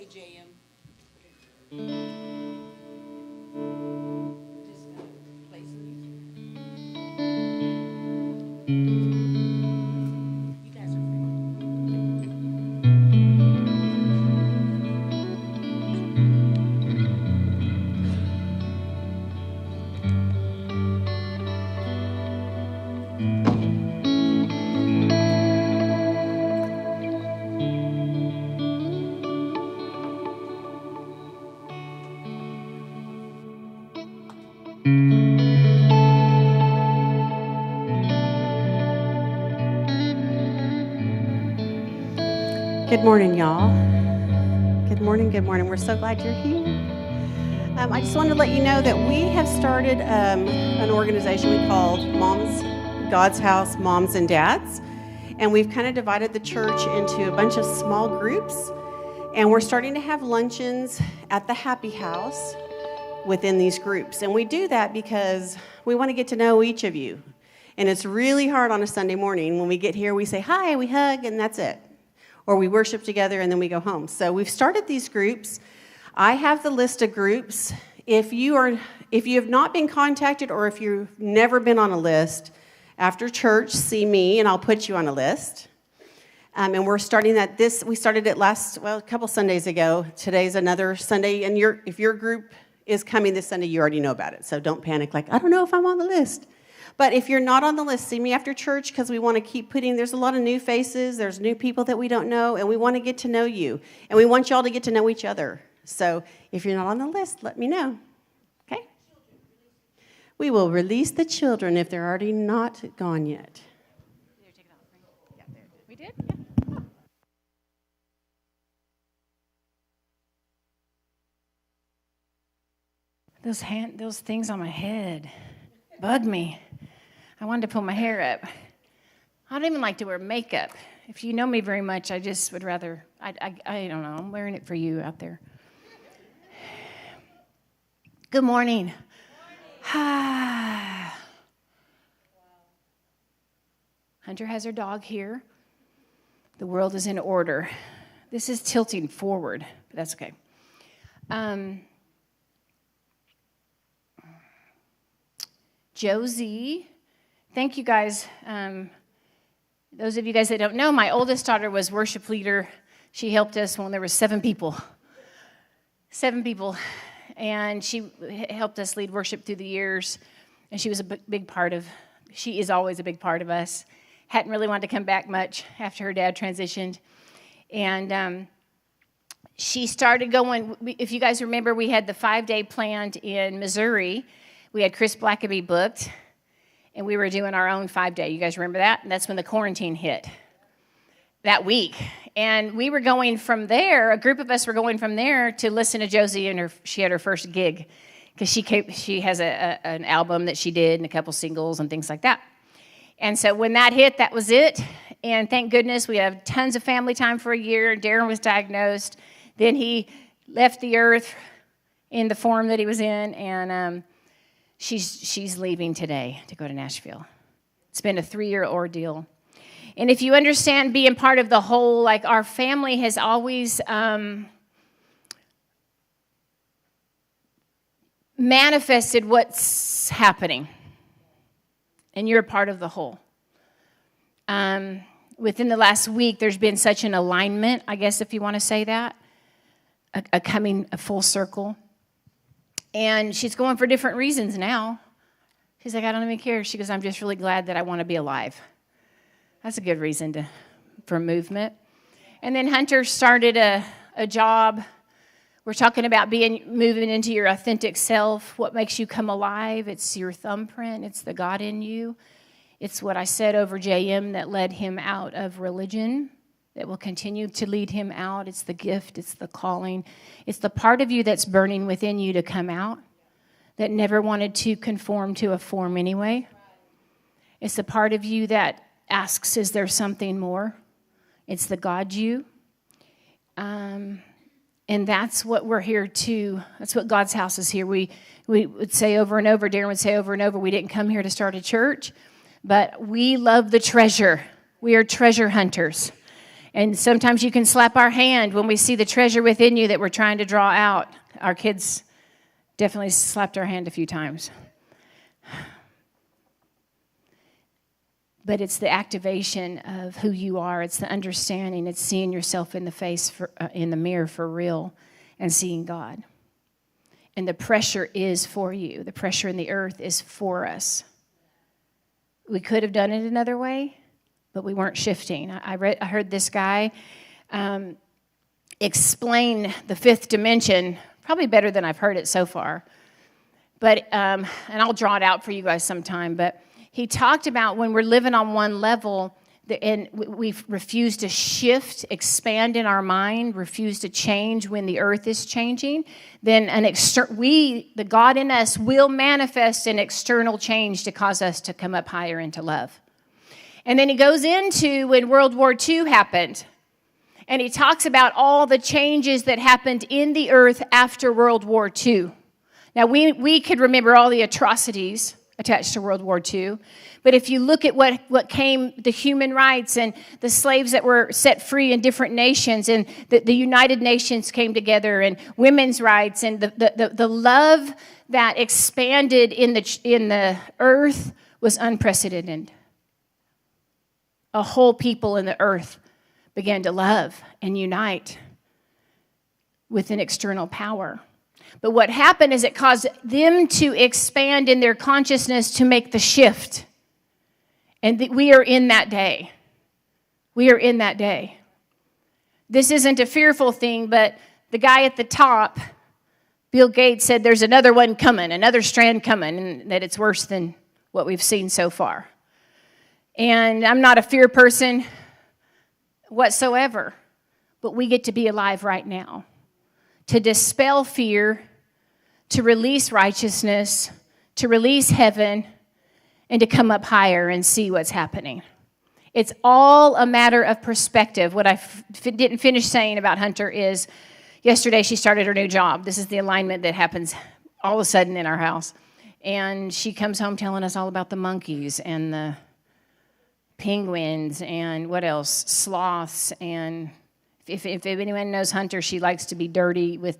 JM. Good morning, y'all. Good morning, good morning. We're so glad you're here. I just wanted to let you know that we have started an organization we called God's House Moms and Dads. And we've kind of divided the church into a bunch of small groups. And we're starting to have luncheons at the Happy House within these groups. And we do that because we want to get to know each of you. And it's really hard on a Sunday morning. When we get here, we say hi, we hug, and that's it. Or we worship together and then we go home. So we've started these groups. I have the list of groups. If you have not been contacted or if you've never been on a list, after church, see me and I'll put you on a list. And we're starting that we started it a couple Sundays ago. Today's another Sunday, and if your group is coming this Sunday, you already know about it. So don't panic like, I don't know if I'm on the list. But if you're not on the list, see me after church because we want to keep there's a lot of new faces, there's new people that we don't know, and we want to get to know you. And we want y'all to get to know each other. So if you're not on the list, let me know. Okay? We will release the children if they're already not gone yet. We did? Yeah. Those things on my head bug me. I wanted to pull my hair up. I don't even like to wear makeup. If you know me very much, I just would rather, I don't know, I'm wearing it for you out there. Good morning. Hunter has her dog here. The world is in order. This is tilting forward, but that's okay. Josie, thank you guys. Those of you guys that don't know, my oldest daughter was worship leader. She helped us when there were 7 people. 7 people. And she helped us lead worship through the years. And she was a big part of, she is always a big part of us. Hadn't really wanted to come back much after her dad transitioned. And she started going, if you guys remember, we had the 5-day planned in Missouri. We had Chris Blackaby booked, and we were doing our own 5-day. You guys remember that? And that's when the quarantine hit that week. And we were going from there, a group of us were going from there to listen to Josie, and she had her first gig because she has an album that she did and a couple singles and things like that. And so when that hit, that was it. And thank goodness we have tons of family time for a year. Darren was diagnosed. Then he left the earth in the form that he was in, and she's leaving today to go to Nashville. It's been a 3-year ordeal. And if you understand being part of the whole, like our family has always manifested what's happening. And you're a part of the whole. Within the last week, there's been such an alignment, I guess if you want to say that, a coming a full circle. And she's going for different reasons now. She's like, I don't even care. She goes, I'm just really glad that I want to be alive. That's a good reason for movement. And then Hunter started a job. We're talking about moving into your authentic self. What makes you come alive? It's your thumbprint. It's the God in you. It's what I said over JM that led him out of religion, that will continue to lead him out. It's the gift. It's the calling. It's the part of you that's burning within you to come out, that never wanted to conform to a form anyway. It's the part of you that asks, is there something more? It's the God you. And that's what we're here to. That's what God's house is here. We would say over and over, Darren would say over and over, we didn't come here to start a church, but we love the treasure. We are treasure hunters. And sometimes you can slap our hand when we see the treasure within you that we're trying to draw out. Our kids definitely slapped our hand a few times. But it's the activation of who you are. It's the understanding. It's seeing yourself in the face, in the mirror for real, and seeing God. And the pressure is for you. The pressure in the earth is for us. We could have done it another way, but we weren't shifting. I heard this guy explain the fifth dimension, probably better than I've heard it so far. But and I'll draw it out for you guys sometime. But he talked about when we're living on one level, and we refuse to shift, expand in our mind, refuse to change when the earth is changing, then the God in us will manifest an external change to cause us to come up higher into love. And then he goes into when World War II happened, and he talks about all the changes that happened in the earth after World War II. Now, we could remember all the atrocities attached to World War II. But if you look at what came, the human rights and the slaves that were set free in different nations, and the United Nations came together, and women's rights, and the love that expanded in the earth was unprecedented. A whole people in the earth began to love and unite with an external power. But what happened is it caused them to expand in their consciousness to make the shift. And we are in that day. We are in that day. This isn't a fearful thing, but the guy at the top, Bill Gates, said there's another one coming, another strand coming, and that it's worse than what we've seen so far. And I'm not a fear person whatsoever, but we get to be alive right now. To dispel fear, to release righteousness, to release heaven, and to come up higher and see what's happening. It's all a matter of perspective. What I didn't finish saying about Hunter is, yesterday she started her new job. This is the alignment that happens all of a sudden in our house. And she comes home telling us all about the monkeys and the penguins and what else? Sloths. And if anyone knows Hunter, she likes to be dirty with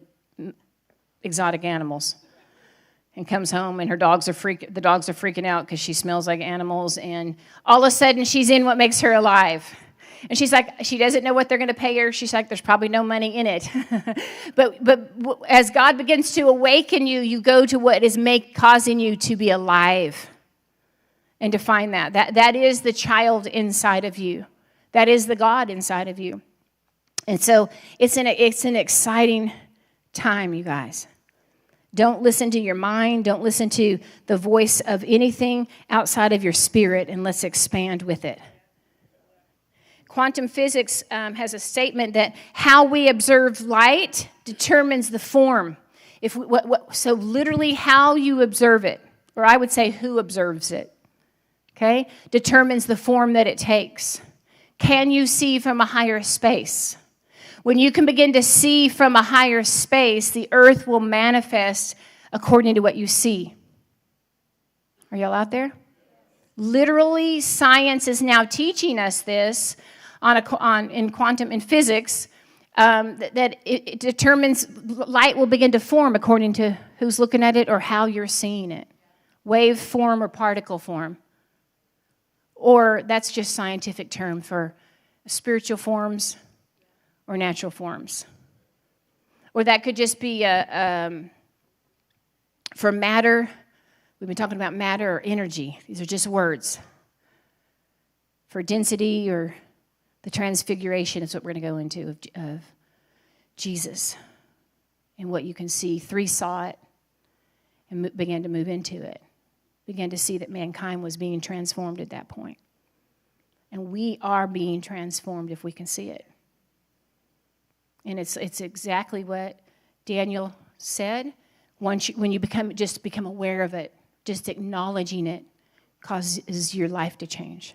exotic animals. And comes home and the dogs are freaking out because she smells like animals. And all of a sudden she's in what makes her alive. And she's like, she doesn't know what they're going to pay her. She's like, there's probably no money in it. but as God begins to awaken you, you go to what is causing you to be alive. And to find that is the child inside of you. That is the God inside of you. And so it's an exciting time, you guys. Don't listen to your mind. Don't listen to the voice of anything outside of your spirit, and let's expand with it. Quantum physics has a statement that how we observe light determines the form. So literally how you observe it, or I would say who observes it, okay, determines the form that it takes. Can you see from a higher space? When you can begin to see from a higher space, the earth will manifest according to what you see. Are y'all out there? Literally, science is now teaching us this in quantum in physics, that it determines light will begin to form according to who's looking at it or how you're seeing it. Wave form or particle form. Or that's just scientific term for spiritual forms or natural forms. Or that could just be for matter. We've been talking about matter or energy. These are just words. For density or the transfiguration is what we're going to go into of Jesus. And what you can see. 3 saw it and began to move into it. Began to see that mankind was being transformed at that point. And we are being transformed if we can see it. And it's exactly what Daniel said. When you become aware of it, just acknowledging it causes your life to change.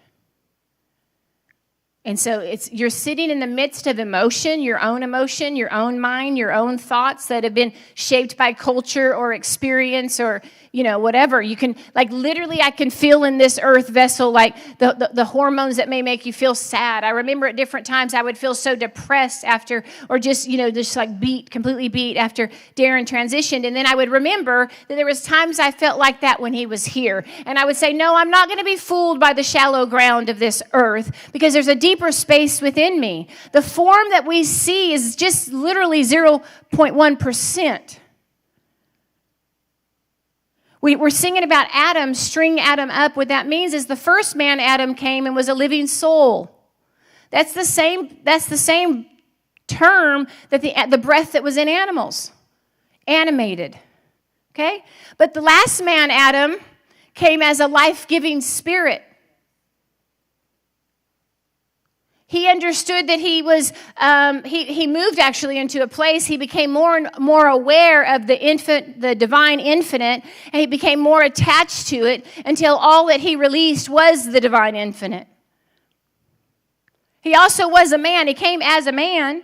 And so you're sitting in the midst of emotion, your own mind, your own thoughts that have been shaped by culture or experience or, whatever. You can, literally I can feel in this earth vessel, the hormones that may make you feel sad. I remember at different times I would feel so depressed after, or just completely beat after Darren transitioned. And then I would remember that there was times I felt like that when he was here. And I would say, no, I'm not going to be fooled by the shallow ground of this earth, because there's a deeper space within me. The form that we see is just literally 0.1%. We're singing about Adam, string Adam up. What that means is the first man, Adam, came and was a living soul. That's the same term that the breath that was in animals, animated. Okay? But the last man, Adam, came as a life-giving spirit. He understood that he was, he moved actually into a place, he became more and more aware of the divine infinite, and he became more attached to it until all that he released was the divine infinite. He also was a man. He came as a man,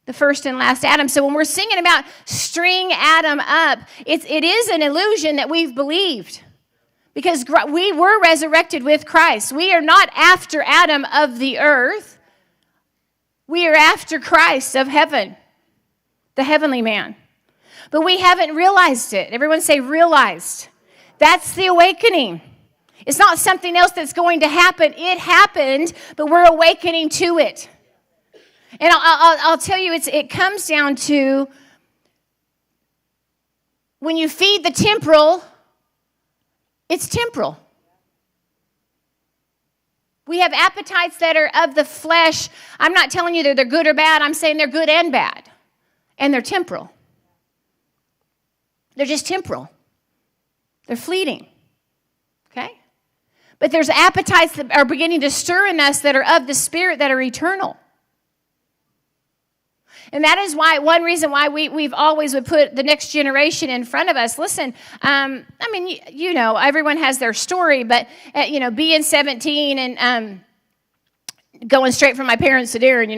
the first and last Adam. So when we're singing about string Adam up, it is an illusion that we've believed. Because we were resurrected with Christ. We are not after Adam of the earth. We are after Christ of heaven, the heavenly man. But we haven't realized it. Everyone say realized. That's the awakening. It's not something else that's going to happen. It happened, but we're awakening to it. And I'll tell you, it comes down to when you feed the temporal, it's temporal. We have appetites that are of the flesh. I'm not telling you that they're good or bad. I'm saying they're good and bad. And they're temporal. They're just temporal. They're fleeting. Okay? But there's appetites that are beginning to stir in us that are of the Spirit that are eternal. And that is one reason why we've always would put the next generation in front of us. Listen, everyone has their story, but, being 17 and going straight from my parents to Darren,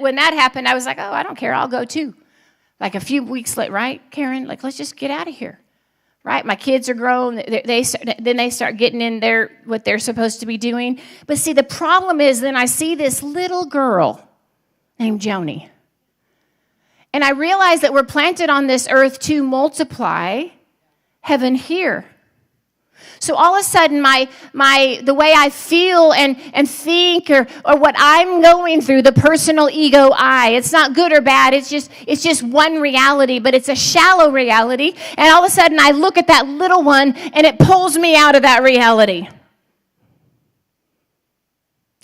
when that happened, I was like, oh, I don't care, I'll go too. Like a few weeks later, right, Karen? Let's just get out of here, right? My kids are grown. Then they start getting in what they're supposed to be doing. But see, the problem is then I see this little girl named Joni. And I realize that we're planted on this earth to multiply heaven here. So all of a sudden, the way I feel and think or what I'm going through, the personal ego it's not good or bad. It's just one reality, but it's a shallow reality. And all of a sudden, I look at that little one, and it pulls me out of that reality.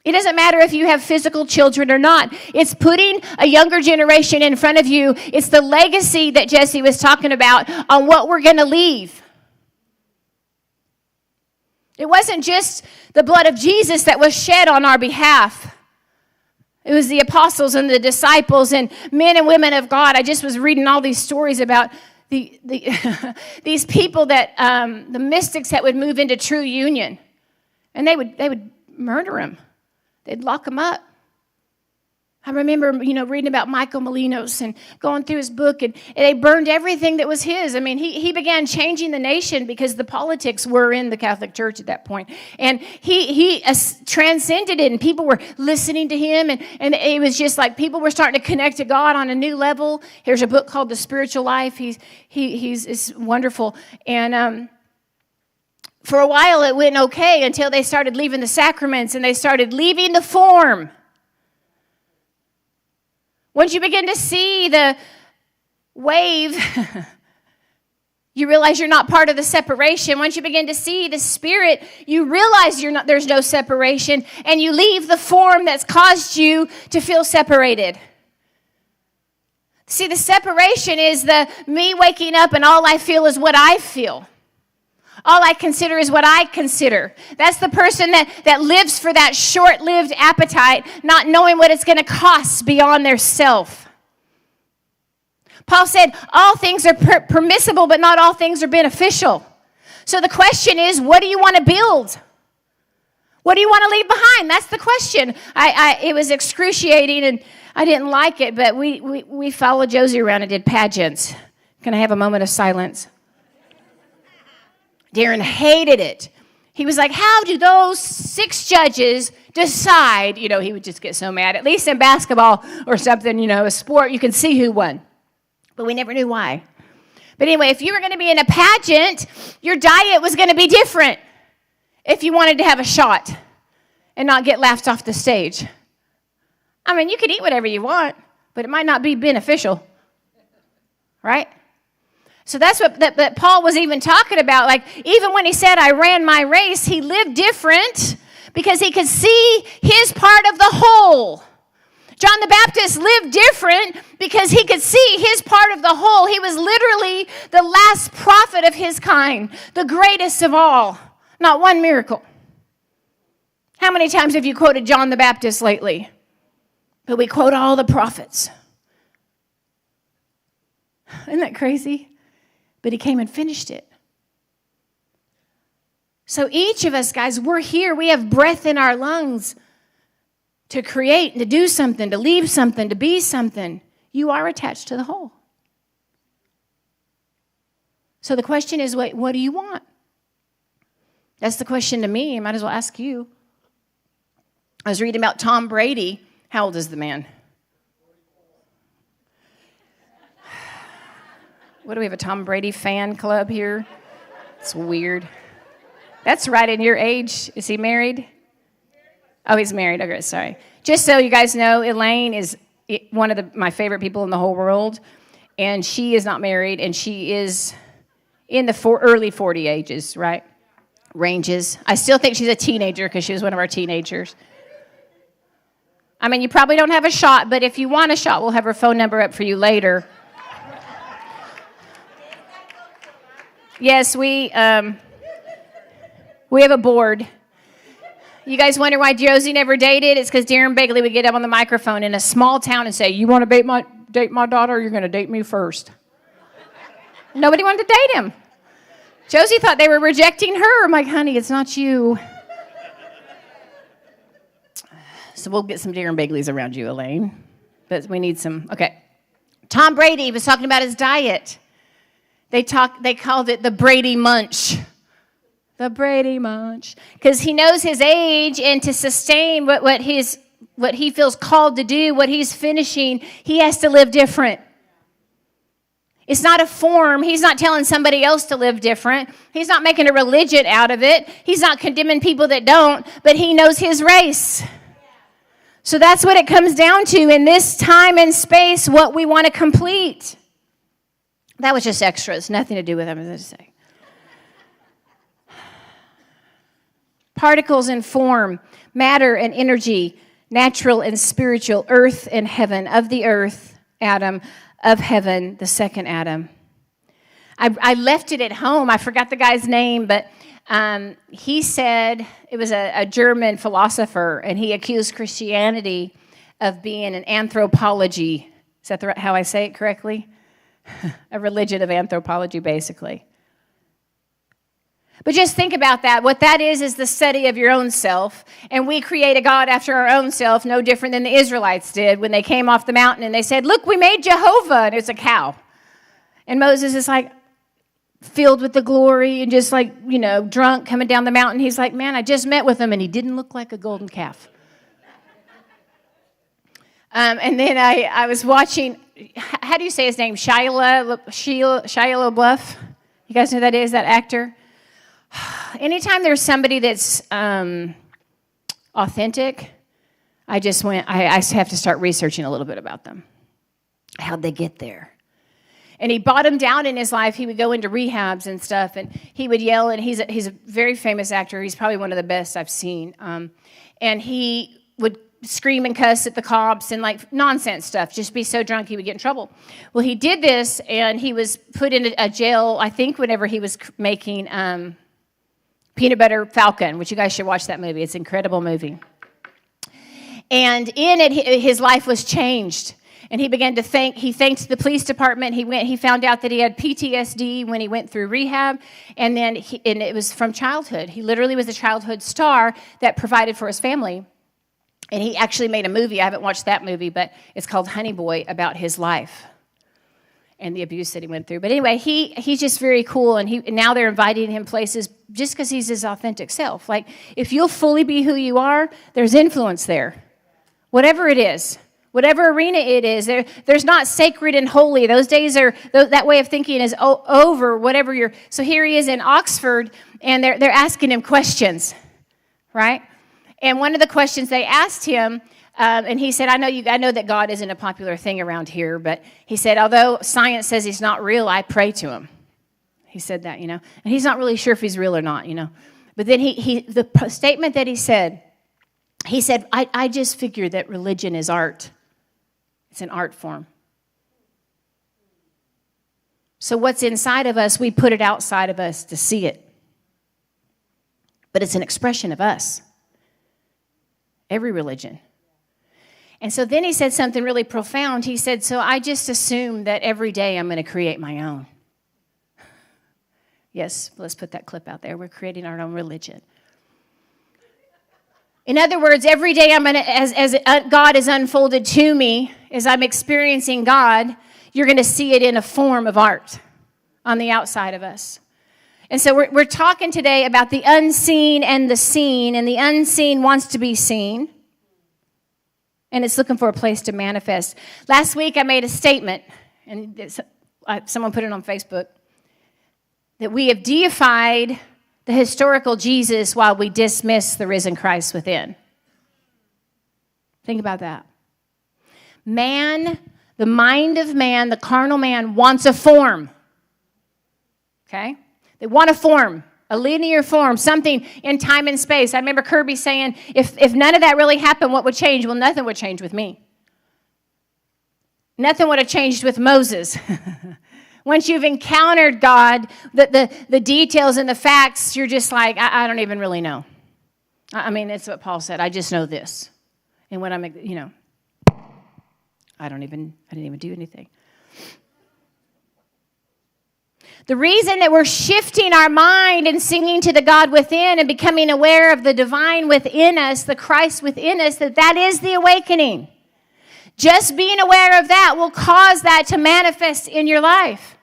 It doesn't matter if you have physical children or not. It's putting a younger generation in front of you. It's the legacy that Jesse was talking about on what we're going to leave. It wasn't just the blood of Jesus that was shed on our behalf. It was the apostles and the disciples and men and women of God. I just was reading all these stories about these people that the mystics that would move into true union, and they would murder them. They'd lock him up. I remember, reading about Michael Molinos and going through his book, and they burned everything that was his. I mean, he began changing the nation because the politics were in the Catholic Church at that point. And he transcended it, and people were listening to him, and it was just like people were starting to connect to God on a new level. Here's a book called The Spiritual Life. It's wonderful. And for a while, it went okay until they started leaving the sacraments and they started leaving the form. Once you begin to see the wave, you realize you're not part of the separation. Once you begin to see the Spirit, you realize there's no separation, and you leave the form that's caused you to feel separated. See, the separation is me waking up and all I feel is what I feel. All I consider is what I consider. That's the person that lives for that short-lived appetite, not knowing what it's going to cost beyond their self. Paul said, all things are permissible, but not all things are beneficial. So the question is, what do you want to build? What do you want to leave behind? That's the question. It was excruciating, and I didn't like it, but we followed Josie around and did pageants. Can I have a moment of silence? Darren hated it. He was like, how do those 6 judges decide? You know, he would just get so mad. At least in basketball or something, you know, a sport, you can see who won. But we never knew why. But anyway, if you were going to be in a pageant, your diet was going to be different if you wanted to have a shot and not get laughed off the stage. I mean, you could eat whatever you want, but it might not be beneficial, right? So that's what that Paul was even talking about. Like, even when he said, I ran my race, he lived different because he could see his part of the whole. John the Baptist lived different because he could see his part of the whole. He was literally the last prophet of his kind, the greatest of all. Not one miracle. How many times have you quoted John the Baptist lately? But we quote all the prophets. Isn't that crazy? But he came and finished it. So each of us, guys, we're here. We have breath in our lungs to create, to do something, to leave something, to be something. You are attached to the whole. So the question is, what do you want? That's the question to me. I might as well ask you. I was reading about Tom Brady. How old is the man? What do we have, a Tom Brady fan club here? It's weird. That's right in your age. Is he married? Oh, he's married. Okay, sorry. Just so you guys know, Elaine is one of my favorite people in the whole world, and she is not married, and she is in the early 40 ages, right? Ranges. I still think she's a teenager because she was one of our teenagers. I mean, you probably don't have a shot, but if you want a shot, we'll have her phone number up for you later. Yes, we have a board. You guys wonder why Josie never dated? It's because Darren Begley would get up on the microphone in a small town and say, you want to date my daughter, or you're going to date me first? Nobody wanted to date him. Josie thought they were rejecting her. I'm like, honey, it's not you. So we'll get some Darren Begleys around you, Elaine. But we need some. Okay. Tom Brady was talking about his diet. They called it the Brady Munch. The Brady Munch. Because he knows his age, and to sustain what he feels called to do, what he's finishing, he has to live different. It's not a form. He's not telling somebody else to live different. He's not making a religion out of it. He's not condemning people that don't, but he knows his race. So that's what it comes down to in this time and space, what we want to complete. That was just extras, nothing to do with them, as I say. Particles and form, matter and energy, natural and spiritual, earth and heaven, of the earth, Adam, of heaven, the second Adam. I left it at home. I forgot the guy's name, but he said, it was a German philosopher, and he accused Christianity of being an anthropology. Is that how I say it correctly? A religion of anthropology, basically. But just think about that. What that is the study of your own self. And we create a God after our own self, no different than the Israelites did when they came off the mountain and they said, look, we made Jehovah. And it's a cow. And Moses is like filled with the glory and just like, drunk coming down the mountain. He's like, man, I just met with him and he didn't look like a golden calf. And then I was watching, how do you say his name? Sheila Begley. You guys know who that is, that actor? Anytime there's somebody that's authentic, I have to start researching a little bit about them. How'd they get there? And he bottomed out in his life. He would go into rehabs and stuff, and he would yell, and he's a very famous actor. He's probably one of the best I've seen. And he would scream and cuss at the cops and like nonsense stuff, just be so drunk he would get in trouble. Well, he did this, and he was put in a jail, I think, whenever he was making Peanut Butter Falcon, which you guys should watch that movie. It's an incredible movie. And in it, his life was changed. And he began to he thanked the police department. He found out that he had PTSD when he went through rehab. And then and it was from childhood. He literally was a childhood star that provided for his family. And he actually made a movie. I haven't watched that movie, but it's called Honey Boy, about his life and the abuse that he went through. But anyway, he's just very cool. And now they're inviting him places just because he's his authentic self. Like, if you'll fully be who you are, there's influence there. Whatever it is. Whatever arena it is, there's not sacred and holy. Those days that way of thinking is over, whatever you're. So here he is in Oxford, and they're asking him questions, right? And one of the questions they asked him, and he said, I know that God isn't a popular thing around here, but he said, although science says he's not real, I pray to him. He said that, and he's not really sure if he's real or not, But then the statement that he said, I just figured that religion is art. It's an art form. So what's inside of us, we put it outside of us to see it. But it's an expression of us. Every religion. And so then he said something really profound. He said, so I just assume that every day I'm going to create my own. Yes, let's put that clip out there. We're creating our own religion. In other words, every day I'm going to, as God is unfolded to me, as I'm experiencing God, you're going to see it in a form of art on the outside of us. And so we're talking today about the unseen and the seen, and the unseen wants to be seen, and it's looking for a place to manifest. Last week I made a statement, and someone put it on Facebook, that we have deified the historical Jesus while we dismiss the risen Christ within. Think about that. Man, the mind of man, the carnal man, wants a form. Okay? They want a form, a linear form, something in time and space. I remember Kirby saying, if none of that really happened, what would change? Well, nothing would change with me. Nothing would have changed with Moses. Once you've encountered God, the details and the facts, you're just like, I don't even really know. I mean, that's what Paul said. I just know this. And when I didn't even do anything. The reason that we're shifting our mind and singing to the God within and becoming aware of the divine within us, the Christ within us, that is the awakening. Just being aware of that will cause that to manifest in your life.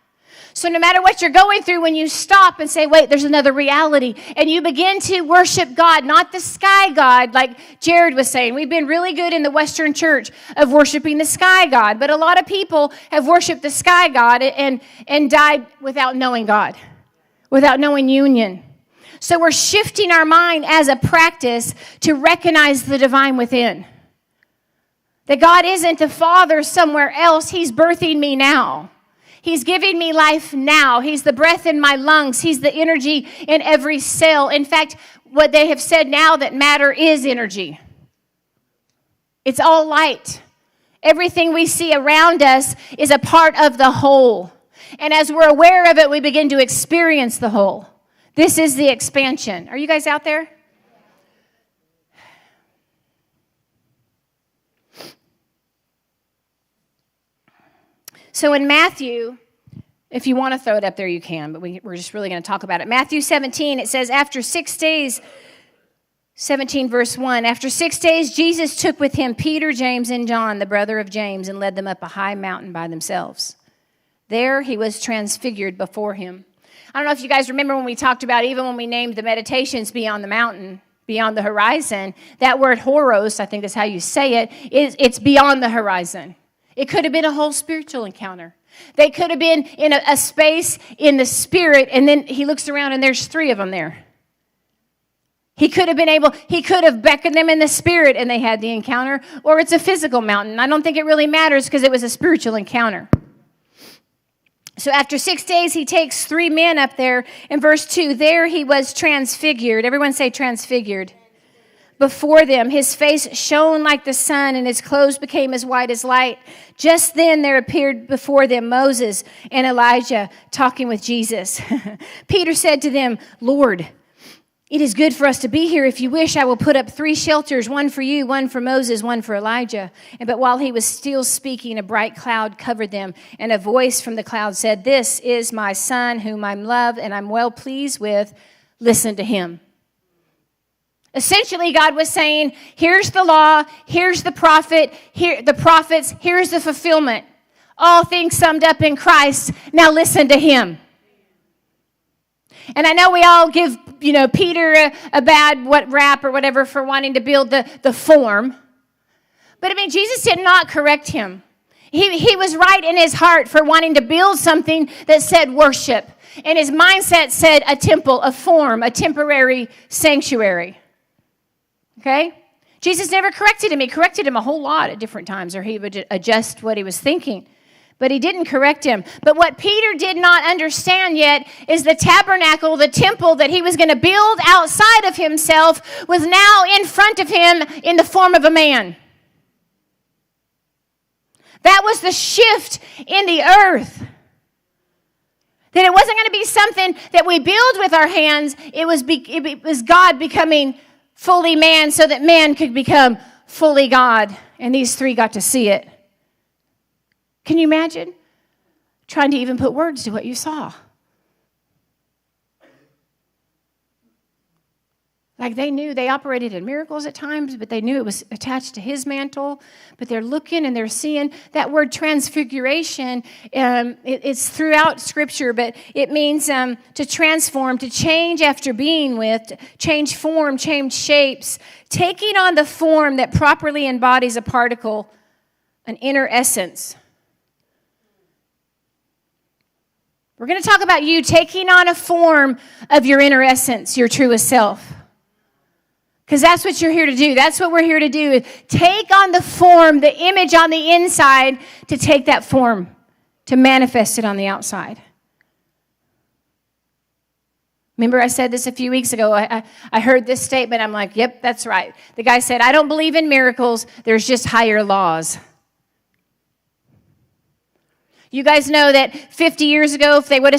So no matter what you're going through, when you stop and say, wait, there's another reality, and you begin to worship God, not the sky God, like Jared was saying. We've been really good in the Western church of worshiping the sky God, but a lot of people have worshiped the sky God and died without knowing God, without knowing union. So we're shifting our mind as a practice to recognize the divine within. That God isn't the Father somewhere else. He's birthing me now. He's giving me life now. He's the breath in my lungs. He's the energy in every cell. In fact, what they have said now, that matter is energy. It's all light. Everything we see around us is a part of the whole. And as we're aware of it, we begin to experience the whole. This is the expansion. Are you guys out there? So in Matthew, if you want to throw it up there, you can, but we're just really going to talk about it. Matthew 17, it says, after 6 days, 17 verse 1, after 6 days, Jesus took with him Peter, James, and John, the brother of James, and led them up a high mountain by themselves. There he was transfigured before him. I don't know if you guys remember when we talked about, even when we named the meditations beyond the mountain, beyond the horizon, that word horos, I think that's how you say it, it's beyond the horizon. It could have been a whole spiritual encounter. They could have been in a space in the spirit, and then he looks around and there's 3 of them there. He could have beckoned them in the spirit and they had the encounter, or it's a physical mountain. I don't think it really matters because it was a spiritual encounter. So after 6 days, he takes 3 men up there. In verse 2, there he was transfigured. Everyone say transfigured. Before them, his face shone like the sun, and his clothes became as white as light. Just then there appeared before them Moses and Elijah talking with Jesus. Peter said to them, Lord, It is good for us to be here. If you wish, I will put up 3 shelters, one for you, one for Moses, one for Elijah. But while he was still speaking, a bright cloud covered them, and a voice from the cloud said, this is my son whom I love and I'm well pleased with. Listen to him. Essentially, God was saying, here's the law, here's the prophet, here the prophets, here's the fulfillment. All things summed up in Christ. Now listen to him. And I know we all give, Peter a bad rap or whatever for wanting to build the form. But Jesus did not correct him. He was right in his heart for wanting to build something that said worship. And his mindset said a temple, a form, a temporary sanctuary. Okay? Jesus never corrected him. He corrected him a whole lot at different times, or he would adjust what he was thinking. But he didn't correct him. But what Peter did not understand yet is the tabernacle, the temple that he was going to build outside of himself was now in front of him in the form of a man. That was the shift in the earth. That it wasn't going to be something that we build with our hands. It was God becoming fully man so that man could become fully God. And these 3 got to see it. Can you imagine trying to even put words to what you saw? Like they knew they operated in miracles at times, but they knew it was attached to his mantle. But they're looking and they're seeing that word transfiguration. It's throughout Scripture, but it means to transform, to change after being with, change form, change shapes, taking on the form that properly embodies a particle, an inner essence. We're going to talk about you taking on a form of your inner essence, your truest self. Because that's what you're here to do. That's what we're here to do. Take on the form, the image on the inside, to take that form, to manifest it on the outside. Remember I said this a few weeks ago. I heard this statement. I'm like, yep, that's right. The guy said, I don't believe in miracles. There's just higher laws. You guys know that 50 years ago, if we would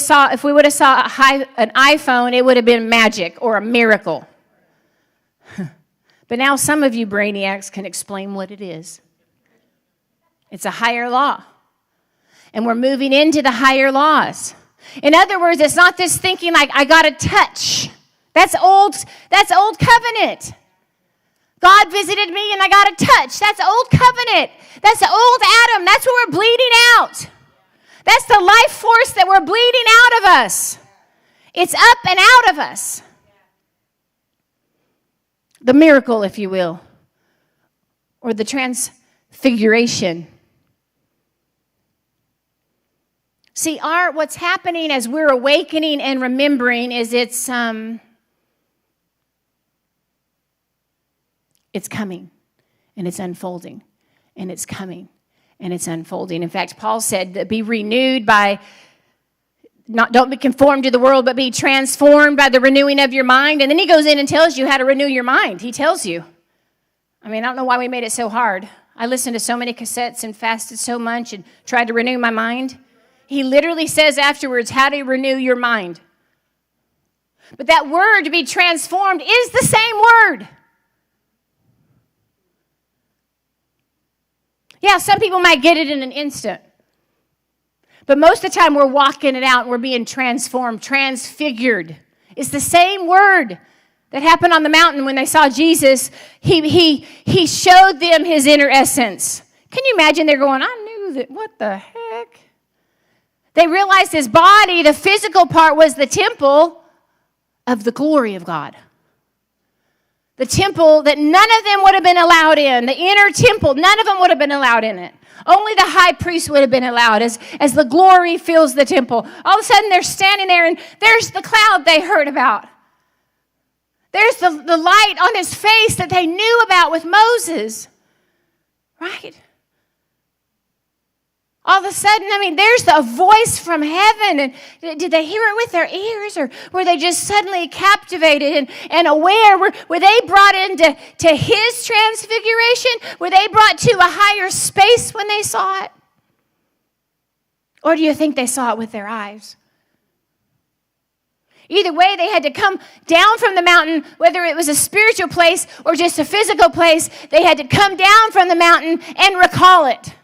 have saw an iPhone, it would have been magic or a miracle. But now some of you brainiacs can explain what it is. It's a higher law. And we're moving into the higher laws. In other words, it's not this thinking like, I got to touch. That's old covenant. God visited me and I got to touch. That's old covenant. That's old Adam. That's what we're bleeding out. That's the life force that we're bleeding out of us. It's up and out of us. The miracle, if you will, or the transfiguration. See, what's happening as we're awakening and remembering is it's coming, and it's unfolding, and it's coming. And it's unfolding. In fact, Paul said that be renewed by, don't be conformed to the world, but be transformed by the renewing of your mind. And then he goes in and tells you how to renew your mind. He tells you. I don't know why we made it so hard. I listened to so many cassettes and fasted so much and tried to renew my mind. He literally says afterwards how to renew your mind. But that word to be transformed is the same word. Yeah, some people might get it in an instant. But most of the time we're walking it out and we're being transformed, transfigured. It's the same word that happened on the mountain when they saw Jesus. He showed them his inner essence. Can you imagine they're going, I knew that, what the heck? They realized his body, the physical part, was the temple of the glory of God. The temple that none of them would have been allowed in. The inner temple, none of them would have been allowed in it. Only the high priest would have been allowed as the glory fills the temple. All of a sudden they're standing there and there's the cloud they heard about. There's the light on his face that they knew about with Moses. Right? All of a sudden, there's a voice from heaven. And did they hear it with their ears? Or were they just suddenly captivated and aware? Were they brought into his transfiguration? Were they brought to a higher space when they saw it? Or do you think they saw it with their eyes? Either way, they had to come down from the mountain, whether it was a spiritual place or just a physical place. They had to come down from the mountain and recall it.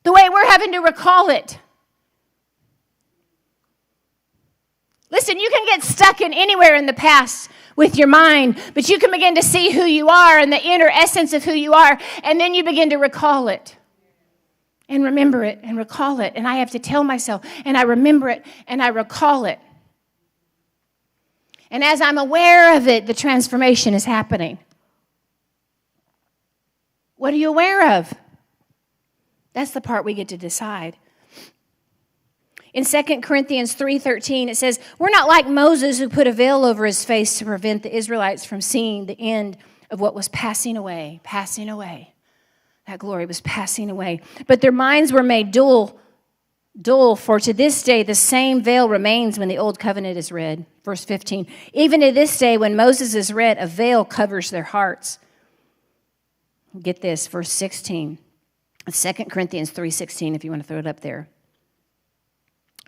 The way we're having to recall it. Listen, you can get stuck in anywhere in the past with your mind, but you can begin to see who you are and the inner essence of who you are, and then you begin to recall it and remember it and recall it. And I have to tell myself, and I remember it and I recall it. And as I'm aware of it, the transformation is happening. What are you aware of? That's the part we get to decide. In 2 Corinthians 3:13, it says, we're not like Moses who put a veil over his face to prevent the Israelites from seeing the end of what was passing away. Passing away. That glory was passing away. But their minds were made dull, for to this day the same veil remains when the old covenant is read. Verse 15, even to this day when Moses is read, a veil covers their hearts. Get this, verse 16. 2 Corinthians 3:16, if you want to throw it up there.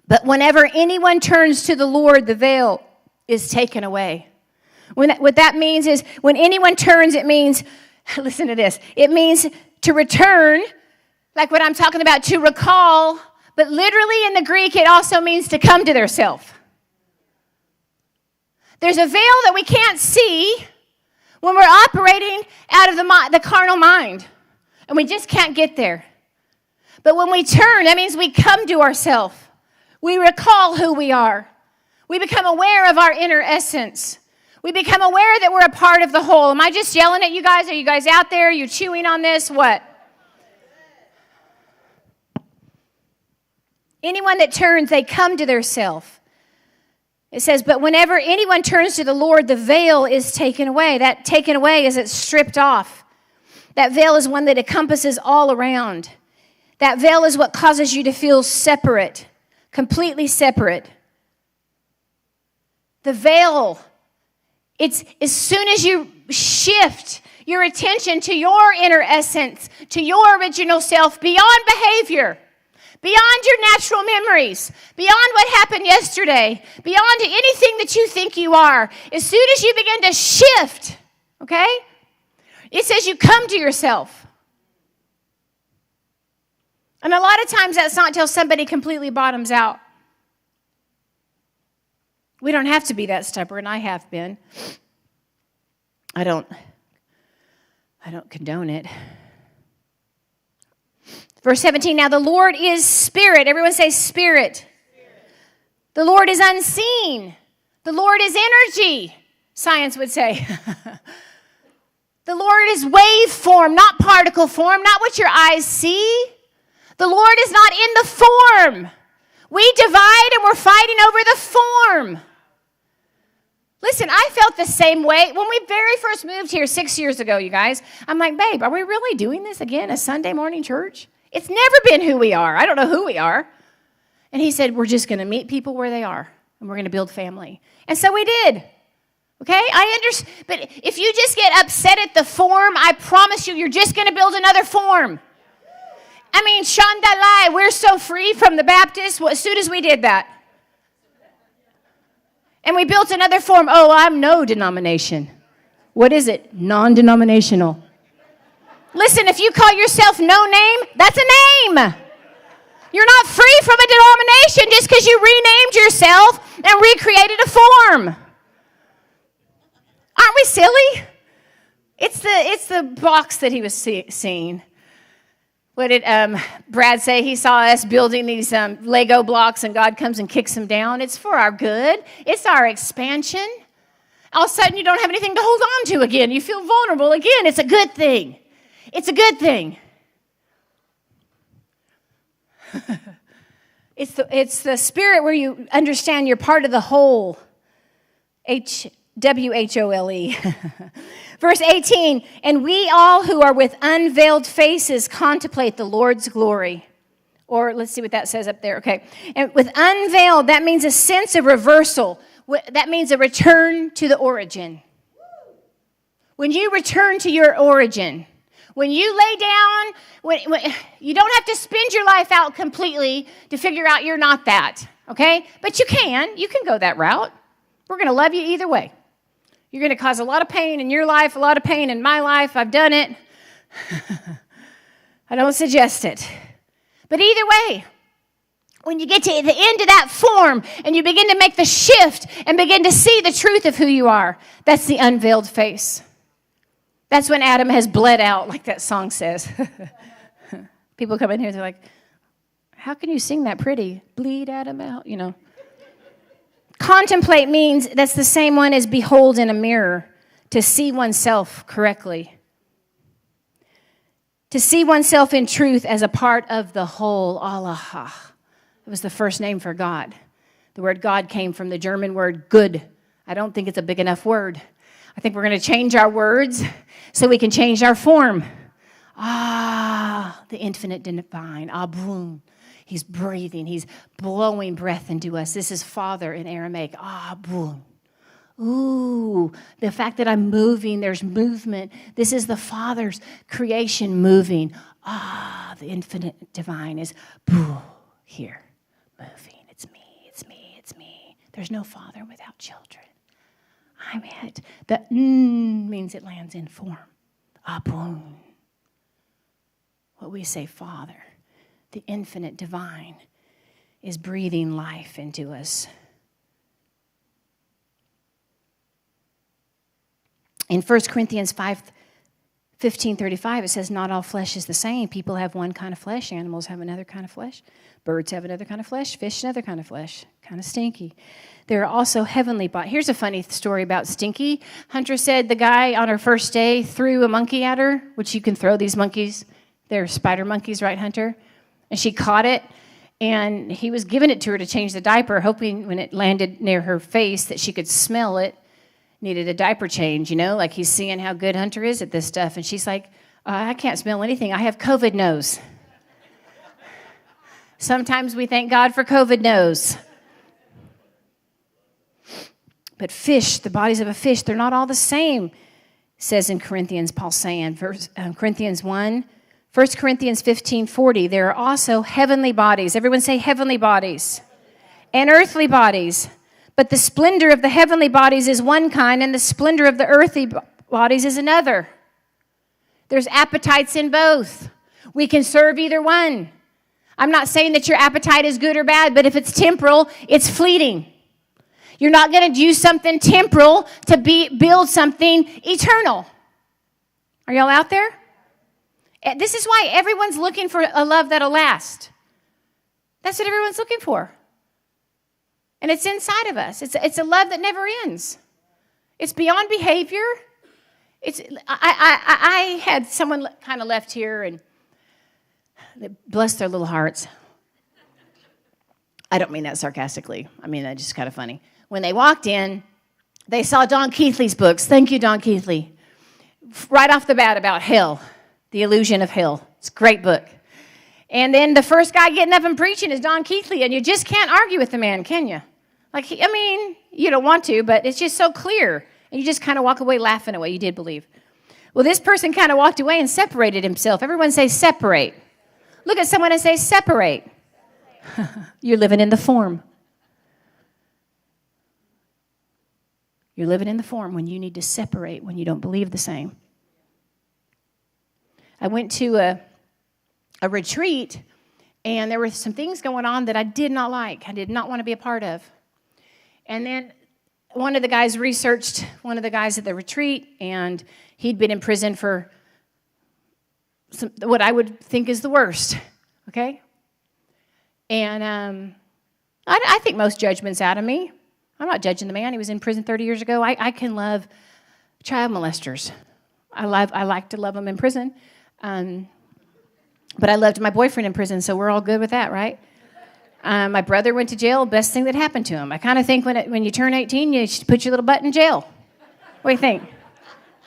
But whenever anyone turns to the Lord, the veil is taken away. What that means is when anyone turns, it means, listen to this, it means to return, like what I'm talking about, to recall, but literally in the Greek, it also means to come to their self. There's a veil that we can't see when we're operating out of the carnal mind, and we just can't get there. But when we turn, that means we come to ourselves. We recall who we are. We become aware of our inner essence. We become aware that we're a part of the whole. Am I just yelling at you guys? Are you guys out there? Are you chewing on this? What? Anyone that turns, they come to their self. It says, but whenever anyone turns to the Lord, the veil is taken away. That taken away is it's stripped off. That veil is one that encompasses all around. That veil is what causes you to feel separate. Completely separate. The veil, it's as soon as you shift your attention to your inner essence, to your original self, beyond behavior, beyond your natural memories, beyond what happened yesterday, beyond anything that you think you are, as soon as you begin to shift, okay, it says you come to yourself. And a lot of times that's not until somebody completely bottoms out. We don't have to be that stubborn. I have been. I don't condone it. Verse 17, now the Lord is spirit. Everyone say spirit. The Lord is unseen. The Lord is energy, science would say. The Lord is wave form, not particle form, not what your eyes see. The Lord is not in the form. We divide and we're fighting over the form. Listen, I felt the same way when we very first moved here 6 years ago, you guys. I'm like, babe, are we really doing this again, a Sunday morning church? It's never been who we are. I don't know who we are. And he said, we're just going to meet people where they are, and we're going to build family. And so we did. Okay? I understand. But if you just get upset at the form, I promise you, you're just going to build another form. I mean, Shandalai, we're so free from the Baptists as soon as we did that. And we built another form. Oh, I'm no denomination. What is it? Non-denominational. Listen, if you call yourself no name, that's a name. You're not free from a denomination just because you renamed yourself and recreated a form. Aren't we silly? It's the box that he was seeing. What did Brad say? He saw us building these Lego blocks and God comes and kicks them down. It's for our good. It's our expansion. All of a sudden you don't have anything to hold on to again. You feel vulnerable again. It's a good thing. It's a good thing. It's the spirit where you understand you're part of the whole. WHOLE. Verse 18, and we all who are with unveiled faces contemplate the Lord's glory. Or let's see what that says up there. Okay. And with unveiled, that means a sense of reversal. That means a return to the origin. When you return to your origin, When you lay down, when you don't have to spend your life out completely to figure out you're not that, okay? But you can go that route. We're going to love you either way. You're going to cause a lot of pain in your life, a lot of pain in my life. I've done it. I don't suggest it. But either way, when you get to the end of that form and you begin to make the shift and begin to see the truth of who you are, that's the unveiled face. That's when Adam has bled out, like that song says. People come in here, they're like, how can you sing that pretty? Bleed Adam out, Contemplate means that's the same one as behold in a mirror, to see oneself correctly. To see oneself in truth as a part of the whole, Allah. It was the first name for God. The word God came from the German word good. I don't think it's a big enough word. I think we're going to change our words so we can change our form. The infinite divine. Boom. He's breathing. He's blowing breath into us. This is Father in Aramaic. Boom. Ooh, the fact that I'm moving, there's movement. This is the Father's creation moving. The infinite divine is here, moving. It's me, it's me, it's me. There's no Father without children. I'm it. The means it lands in form. Boom. What we say, Father, the infinite divine, is breathing life into us. In 1 Corinthians 5:15-35, it says, not all flesh is the same. People have one kind of flesh. Animals have another kind of flesh. Birds have another kind of flesh. Fish, another kind of flesh. Kind of stinky. There are also heavenly bodies. Here's a funny story about stinky. Hunter said the guy on her first day threw a monkey at her, which you can throw these monkeys. They're spider monkeys, right, Hunter? And she caught it, and he was giving it to her to change the diaper, hoping when it landed near her face that she could smell it. Needed a diaper change, like he's seeing how good Hunter is at this stuff. And she's like, I can't smell anything. I have COVID nose. Sometimes we thank God for COVID nose. But fish, the bodies of a fish, they're not all the same, says in Corinthians, Paul's saying. Corinthians 1 Corinthians 15:40, there are also heavenly bodies. Everyone say heavenly bodies. And earthly bodies. But the splendor of the heavenly bodies is one kind, and the splendor of the earthly bodies is another. There's appetites in both. We can serve either one. I'm not saying that your appetite is good or bad, but if it's temporal, it's fleeting. You're not going to use something temporal to build something eternal. Are y'all out there? This is why everyone's looking for a love that'll last. That's what everyone's looking for. And it's inside of us. It's a love that never ends. It's beyond behavior. I had someone kind of left here, and bless their little hearts. I don't mean that sarcastically. I mean that just kind of funny. When they walked in, they saw Don Keithley's books. Thank you, Don Keithley. Right off the bat about hell, The Illusion of Hell. It's a great book. And then the first guy getting up and preaching is Don Keithley, and you just can't argue with the man, can you? You don't want to, but it's just so clear. And you just kind of walk away laughing at what you did believe. Well, this person kind of walked away and separated himself. Everyone say separate. Look at someone and say separate. You're living in the form. You're living in the form when you need to separate, when you don't believe the same. I went to a retreat, and there were some things going on that I did not like. I did not want to be a part of. And then one of the guys researched one of the guys at the retreat, and he'd been in prison for what I would think is the worst, okay? And I think most judgment's out of me. I'm not judging the man. He was in prison 30 years ago. I can love child molesters. I like to love them in prison. But I loved my boyfriend in prison, so we're all good with that, right? My brother went to jail, best thing that happened to him. I kind of think when you turn 18, you should put your little butt in jail. What do you think?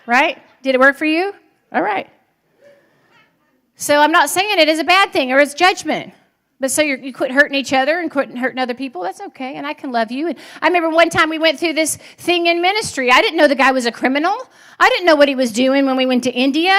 Right? Did it work for you? All right. So I'm not saying it is a bad thing or it's judgment. But so you quit hurting each other and quit hurting other people. That's okay, and I can love you. And I remember one time we went through this thing in ministry. I didn't know the guy was a criminal. I didn't know what he was doing when we went to India.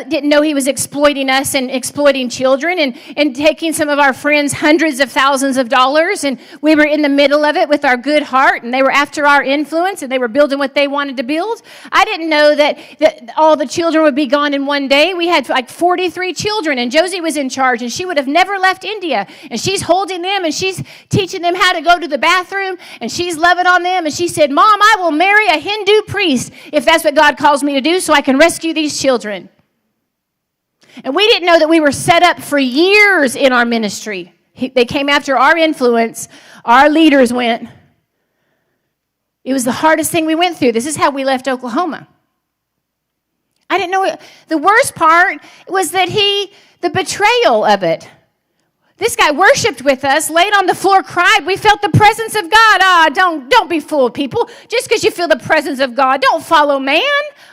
Didn't know he was exploiting us and exploiting children and taking some of our friends hundreds of thousands of dollars. And we were in the middle of it with our good heart, and they were after our influence, and they were building what they wanted to build. I didn't know that all the children would be gone in one day. We had like 43 children, and Josie was in charge, and she would have never left India. And she's holding them, and she's teaching them how to go to the bathroom, and she's loving on them. And she said, Mom, I will marry a Hindu priest if that's what God calls me to do so I can rescue these children. And we didn't know that we were set up for years in our ministry. They came after our influence. Our leaders went. It was the hardest thing we went through. This is how we left Oklahoma. I didn't know it. The worst part was that the betrayal of it. This guy worshiped with us, laid on the floor, cried. We felt the presence of God. Don't be fooled, people. Just because you feel the presence of God, don't follow man.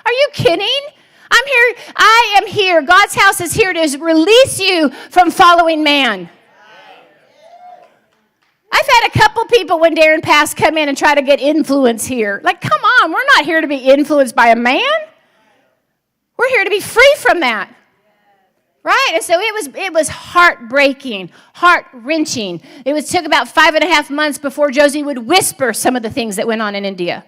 Are you kidding? I'm here. I am here. God's house is here to release you from following man. I've had a couple people when Darren passed come in and try to get influence here. Like, come on, we're not here to be influenced by a man. We're here to be free from that. Right? And so it was heartbreaking, heart-wrenching. It took about 5.5 months before Josie would whisper some of the things that went on in India.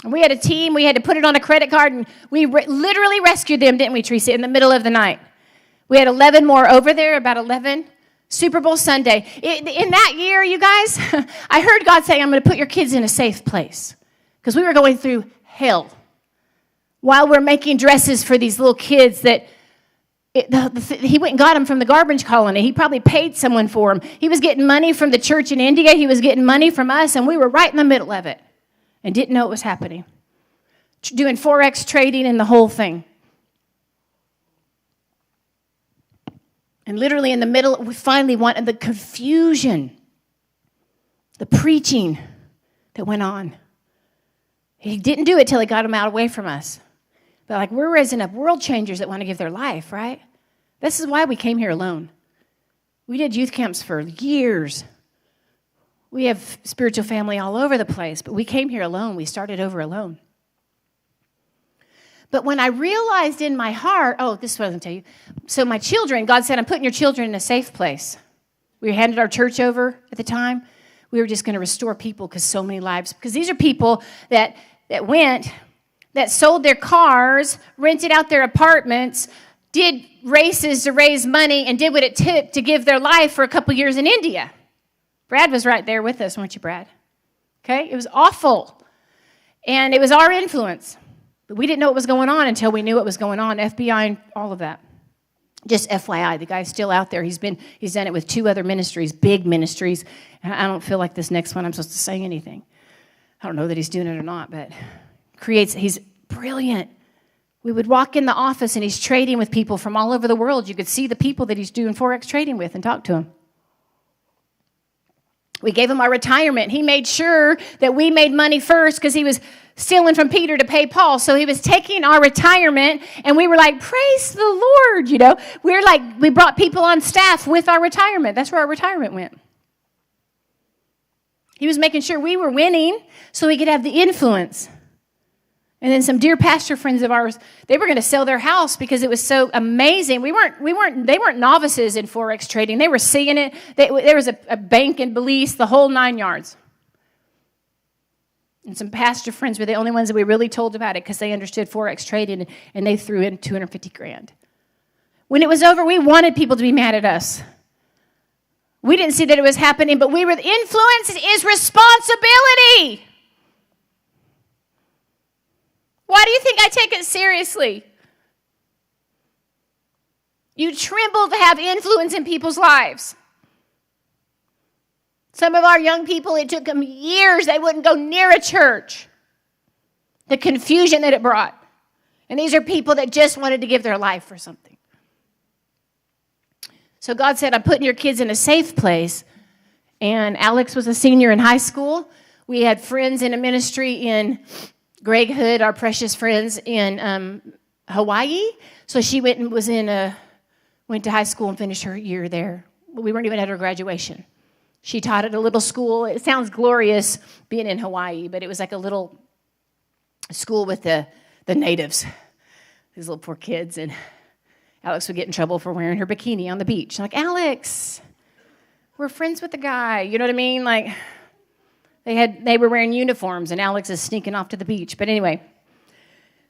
And we had a team. We had to put it on a credit card, and we literally rescued them, didn't we, Teresa, in the middle of the night. We had 11 more over there, about 11. Super Bowl Sunday. In that year, you guys, I heard God say, I'm going to put your kids in a safe place. Because we were going through hell. While we're making dresses for these little kids that he went and got them from the garbage colony. He probably paid someone for them. He was getting money from the church in India. He was getting money from us, and we were right in the middle of it and didn't know it was happening. Doing Forex trading and the whole thing. And literally in the middle, we finally wanted the confusion, the preaching that went on. He didn't do it till he got them out away from us. But like, we're raising up world changers that want to give their life, right? This is why we came here alone. We did youth camps for years. We have spiritual family all over the place, but we came here alone. We started over alone. But when I realized in my heart, this is what I was going to tell you. So my children, God said, I'm putting your children in a safe place. We handed our church over at the time. We were just going to restore people because so many lives. Because these are people that sold their cars, rented out their apartments, did races to raise money, and did what it took to give their life for a couple years in India. Brad was right there with us, weren't you, Brad? Okay? It was awful. And it was our influence. But we didn't know what was going on until we knew what was going on. FBI and all of that. Just FYI, the guy's still out there. He's done it with 2 other ministries, big ministries. And I don't feel like this next one I'm supposed to say anything. I don't know that he's doing it or not, but he's brilliant. We would walk in the office and he's trading with people from all over the world. You could see the people that he's doing Forex trading with and talk to them. We gave him our retirement. He made sure that we made money first because he was stealing from Peter to pay Paul. So he was taking our retirement, and we were like, praise the Lord, you know. We brought people on staff with our retirement. That's where our retirement went. He was making sure we were winning so he could have the influence. And then some dear pastor friends of ours, they were going to sell their house because it was so amazing. They weren't novices in Forex trading. They were seeing it. There was a bank in Belize, the whole 9 yards. And some pastor friends were the only ones that we really told about it because they understood Forex trading, and they threw in $250,000. When it was over, we wanted people to be mad at us. We didn't see that it was happening, but influence is responsibility. Why do you think I take it seriously? You tremble to have influence in people's lives. Some of our young people, it took them years. They wouldn't go near a church. The confusion that it brought. And these are people that just wanted to give their life for something. So God said, I'm putting your kids in a safe place. And Alex was a senior in high school. We had friends in a ministry in Greg Hood, our precious friends in Hawaii. So she went and was in went to high school and finished her year there. We weren't even at her graduation. She taught at a little school. It sounds glorious being in Hawaii, but it was like a little school with the natives, these little poor kids. And Alex would get in trouble for wearing her bikini on the beach. I'm like, Alex, we're friends with the guy. You know what I mean? Like, they were wearing uniforms, and Alex is sneaking off to the beach. But anyway,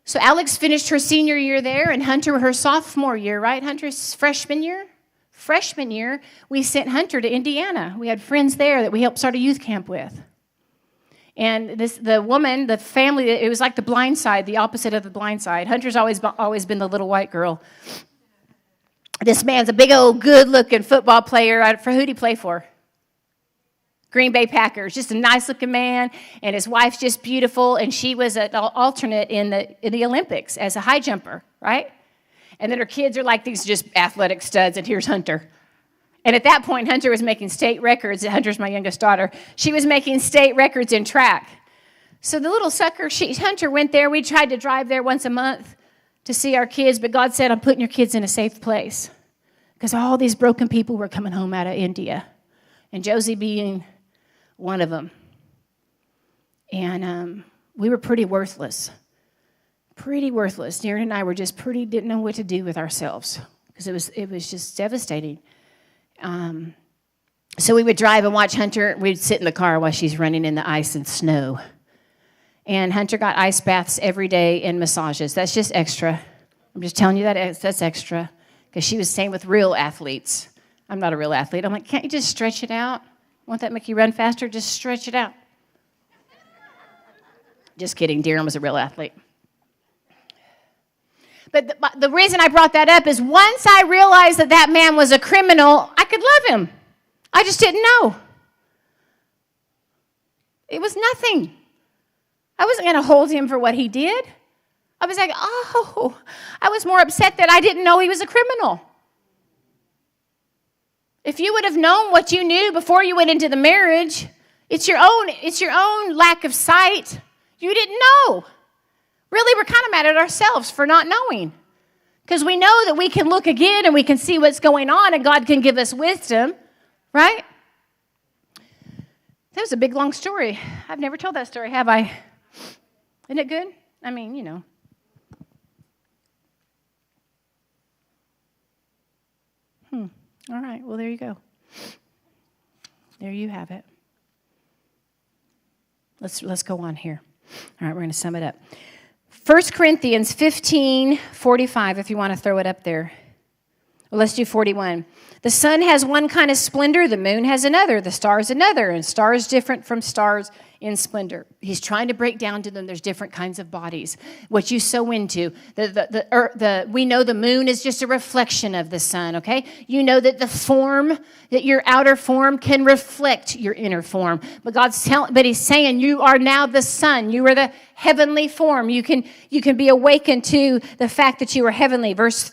so Alex finished her senior year there, and Hunter her sophomore year, right? Hunter's freshman year? Freshman year, we sent Hunter to Indiana. We had friends there that we helped start a youth camp with. And the family, it was like the blind side, the opposite of the blind side. Hunter's always been the little white girl. This man's a big old good-looking football player. For who'd he play for? Green Bay Packers. Just a nice-looking man, and his wife's just beautiful, and she was an alternate in the Olympics as a high jumper, right? And then her kids are like these just athletic studs, and here's Hunter. And at that point, Hunter was making state records. Hunter's my youngest daughter. She was making state records in track. So the little sucker, Hunter went there. We tried to drive there once a month to see our kids, but God said, I'm putting your kids in a safe place. Because all these broken people were coming home out of India. And Josie being one of them. And we were pretty worthless. Pretty worthless. Darren and I were just didn't know what to do with ourselves. Because it was just devastating. So we would drive and watch Hunter. We'd sit in the car while she's running in the ice and snow. And Hunter got ice baths every day and massages. That's just extra. I'm just telling you that's extra. Because she was staying with real athletes. I'm not a real athlete. I'm like, can't you just stretch it out? Won't that make you run faster? Just stretch it out. Just kidding. Darren was a real athlete. But the reason I brought that up is once I realized that man was a criminal, I could love him. I just didn't know. It was nothing. I wasn't going to hold him for what he did. I was like, I was more upset that I didn't know he was a criminal. If you would have known what you knew before you went into the marriage, it's your own lack of sight. You didn't know. Really, we're kind of mad at ourselves for not knowing. Because we know that we can look again and we can see what's going on and God can give us wisdom, right? That was a big, long story. I've never told that story, have I? Isn't it good? I mean, you know. All right, well, there you go. There you have it. Let's go on here. All right, we're going to sum it up. 1 Corinthians 15:45, if you want to throw it up there. Well, let's do 41. The sun has one kind of splendor, the moon has another, the stars another, and stars different from stars in splendor. He's trying to break down to them there's different kinds of bodies. What you sow into. We know the moon is just a reflection of the sun, okay? You know that that your outer form can reflect your inner form. But he's saying you are now the sun. You are the heavenly form. You can be awakened to the fact that you are heavenly. Verse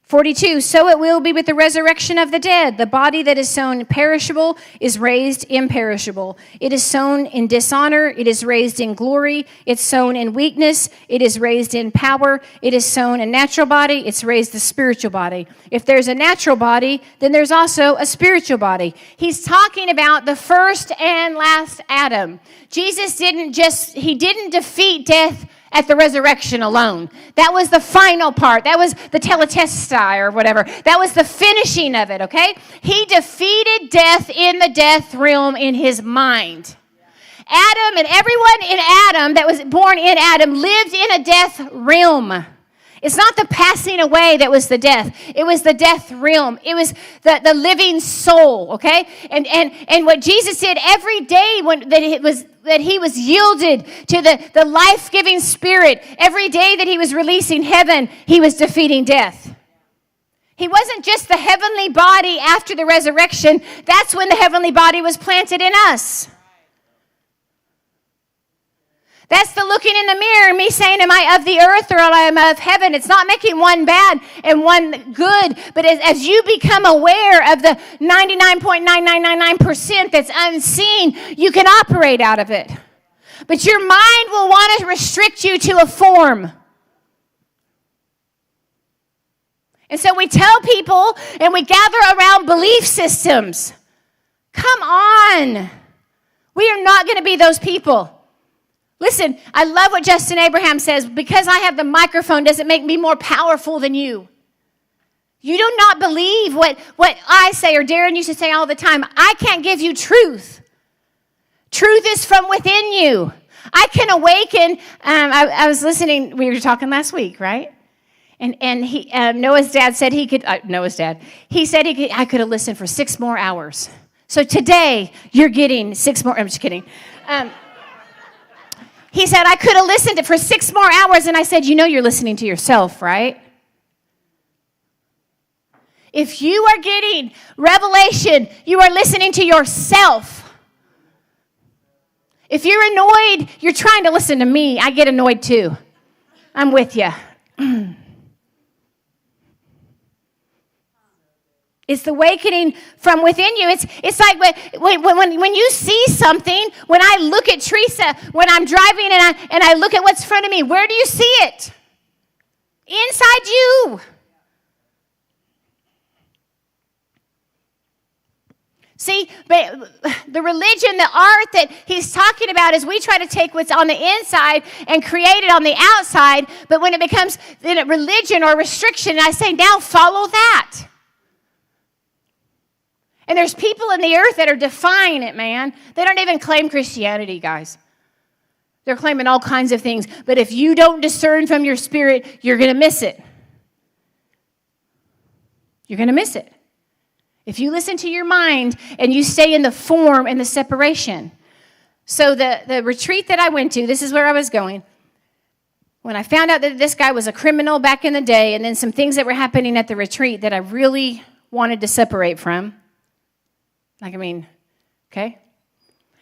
42, so it will be with the resurrection of the dead. The body that is sown perishable is raised imperishable. It is sown in dishonor. It is raised in glory. It's sown in weakness. It is raised in power. It is sown a natural body. It's raised a spiritual body. If there's a natural body, then there's also a spiritual body. He's talking about the first and last Adam. Jesus didn't defeat death at the resurrection alone. That was the final part. That was the teletestai or whatever. That was the finishing of it, okay? He defeated death in the death realm in his mind. Adam and everyone in Adam that was born in Adam lived in a death realm. It's not the passing away that was the death. It was the death realm. It was the living soul, okay? And what Jesus did every day that he was yielded to the life-giving spirit, every day that he was releasing heaven, he was defeating death. He wasn't just the heavenly body after the resurrection. That's when the heavenly body was planted in us. That's the looking in the mirror and me saying, am I of the earth or am I of heaven? It's not making one bad and one good. But as you become aware of the 99.9999% that's unseen, you can operate out of it. But your mind will want to restrict you to a form. And so we tell people and we gather around belief systems. Come on. We are not going to be those people. Listen, I love what Justin Abraham says. Because I have the microphone doesn't make me more powerful than you. You do not believe what I say, or Darren used to say all the time. I can't give you truth. Truth is from within you. I can awaken. I was listening. We were talking last week, right? And he, Noah's dad said he could. Noah's dad. He said he could. I could have listened for 6 more hours. So today you're getting 6 more. I'm just kidding. He said I could have listened for 6 more hours, and I said, you're listening to yourself, right? If you are getting revelation, you are listening to yourself. If you're annoyed, you're trying to listen to me. I get annoyed too. I'm with you. It's the awakening from within you. It's like when you see something, when I look at Teresa, when I'm driving and I look at what's in front of me, where do you see it? Inside you. See, but the religion, the art that he's talking about is we try to take what's on the inside and create it on the outside, but when it becomes then a religion or restriction, I say, now follow that. And there's people in the earth that are defying it, man. They don't even claim Christianity, guys. They're claiming all kinds of things, but if you don't discern from your spirit, you're going to miss it. You're going to miss it. If you listen to your mind and you stay in the form and the separation. So the retreat that I went to, this is where I was going. When I found out that this guy was a criminal back in the day, and then some things that were happening at the retreat that I really wanted to separate from. Okay?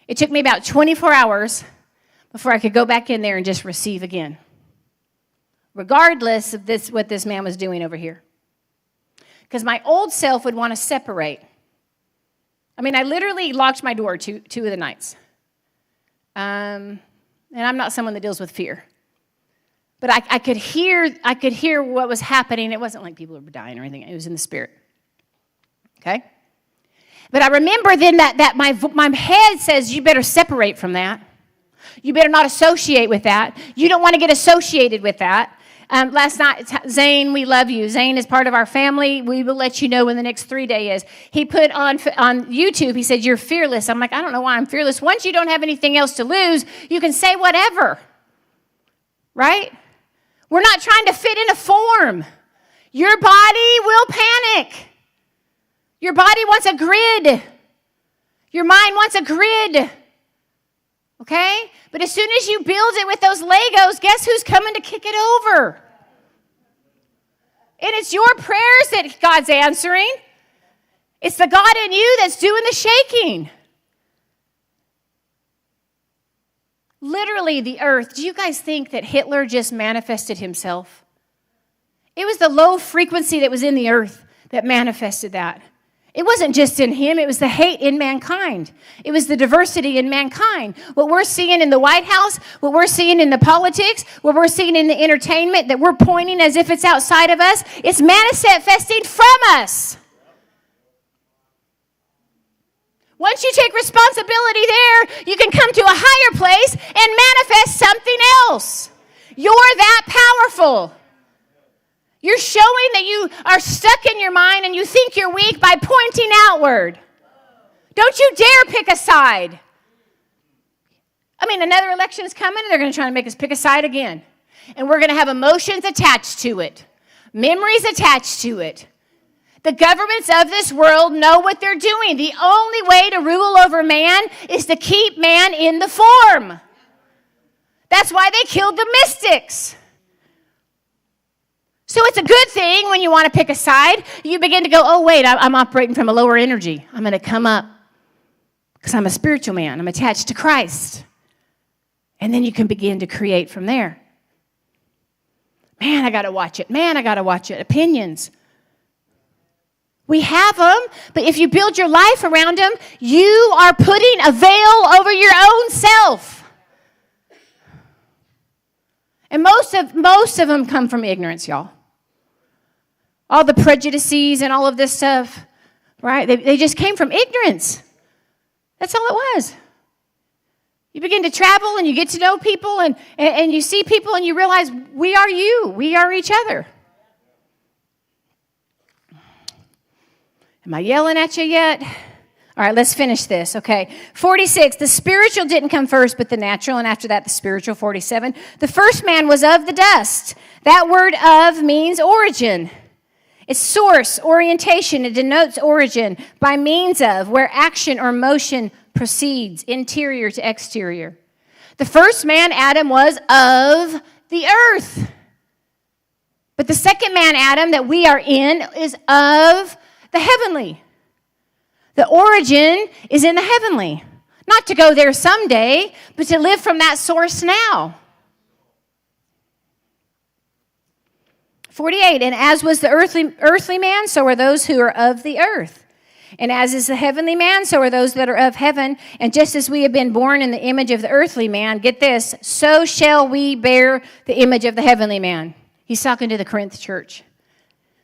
It took me about 24 hours before I could go back in there and just receive again. Regardless of what this man was doing over here. Because my old self would want to separate. I literally locked my door two of the nights. And I'm not someone that deals with fear. But I could hear what was happening. It wasn't like people were dying or anything. It was in the spirit. Okay? But I remember then that my head says, you better separate from that. You better not associate with that. You don't want to get associated with that. Last night, Zane, we love you. Zane is part of our family. We will let you know when the next 3 days is. He put on YouTube, he said, you're fearless. I'm like, I don't know why I'm fearless. Once you don't have anything else to lose, you can say whatever. Right? We're not trying to fit in a form. Your body will panic. Your body wants a grid. Your mind wants a grid. Okay? But as soon as you build it with those Legos, guess who's coming to kick it over? And it's your prayers that God's answering. It's the God in you that's doing the shaking. Literally, the earth. Do you guys think that Hitler just manifested himself? It was the low frequency that was in the earth that manifested that. It wasn't just in him, it was the hate in mankind. It was the diversity in mankind. What we're seeing in the White House, what we're seeing in the politics, what we're seeing in the entertainment that we're pointing as if it's outside of us, it's manifesting from us. Once you take responsibility there, you can come to a higher place and manifest something else. You're that powerful. You're showing that you are stuck in your mind and you think you're weak by pointing outward. Don't you dare pick a side. Another election is coming and they're going to try to make us pick a side again. And we're going to have emotions attached to it. Memories attached to it. The governments of this world know what they're doing. The only way to rule over man is to keep man in the form. That's why they killed the mystics. So it's a good thing when you want to pick a side. You begin to go, oh, wait, I'm operating from a lower energy. I'm going to come up because I'm a spiritual man. I'm attached to Christ. And then you can begin to create from there. Man, I got to watch it. Man, I got to watch it. Opinions. We have them, but if you build your life around them, you are putting a veil over your own self. And most of them come from ignorance, y'all. all the prejudices and all of this stuff, right? They just came from ignorance. That's all it was. You begin to travel and you get to know people and you see people and you realize we are you. We are each other. Am I yelling at you yet? All right, let's finish this. Okay. 46, the spiritual didn't come first, but the natural. And after that, the spiritual. 47, the first man was of the dust. That word of means origin. It's source, orientation. It denotes origin by means of, where action or motion proceeds, interior to exterior. The first man, Adam, was of the earth. But the second man, Adam, that we are in is of the heavenly. The origin is in the heavenly. Not to go there someday, but to live from that source now. 48, and as was the earthly man, so are those who are of the earth. And as is the heavenly man, so are those that are of heaven. And just as we have been born in the image of the earthly man, get this, so shall we bear the image of the heavenly man. He's talking to the Corinth church.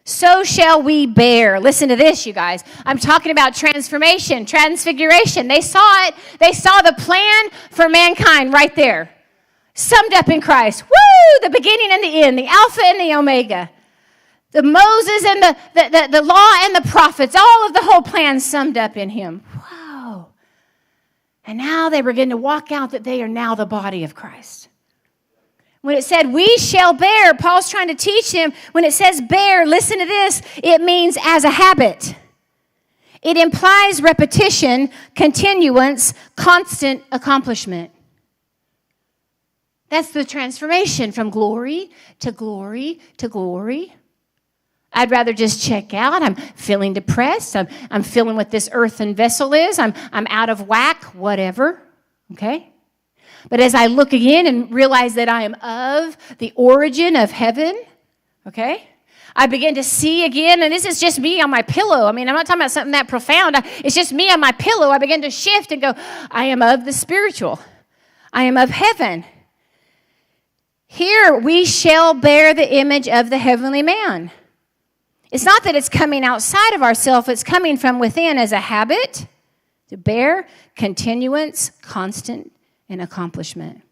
So shall we bear. Listen to this, you guys. I'm talking about transformation, transfiguration. They saw it. They saw the plan for mankind right there. Summed up in Christ. Woo! The beginning and the end, the Alpha and the Omega. The Moses and the law and the prophets, all of the whole plan summed up in him. Wow. And now they begin to walk out that they are now the body of Christ. When it said, we shall bear, Paul's trying to teach him, when it says bear, listen to this, it means as a habit. It implies repetition, continuance, constant accomplishment. That's the transformation from glory to glory to glory. I'd rather just check out. I'm feeling depressed. I'm feeling what this earthen vessel is. I'm out of whack, whatever. Okay? But as I look again and realize that I am of the origin of heaven, okay? I begin to see again, and this is just me on my pillow. I mean, I'm not talking about something that profound. It's just me on my pillow. I begin to shift and go, I am of the spiritual. I am of heaven. Here we shall bear the image of the heavenly man. It's not that it's coming outside of ourselves, it's coming from within as a habit to bear, continuance, constant, and accomplishment.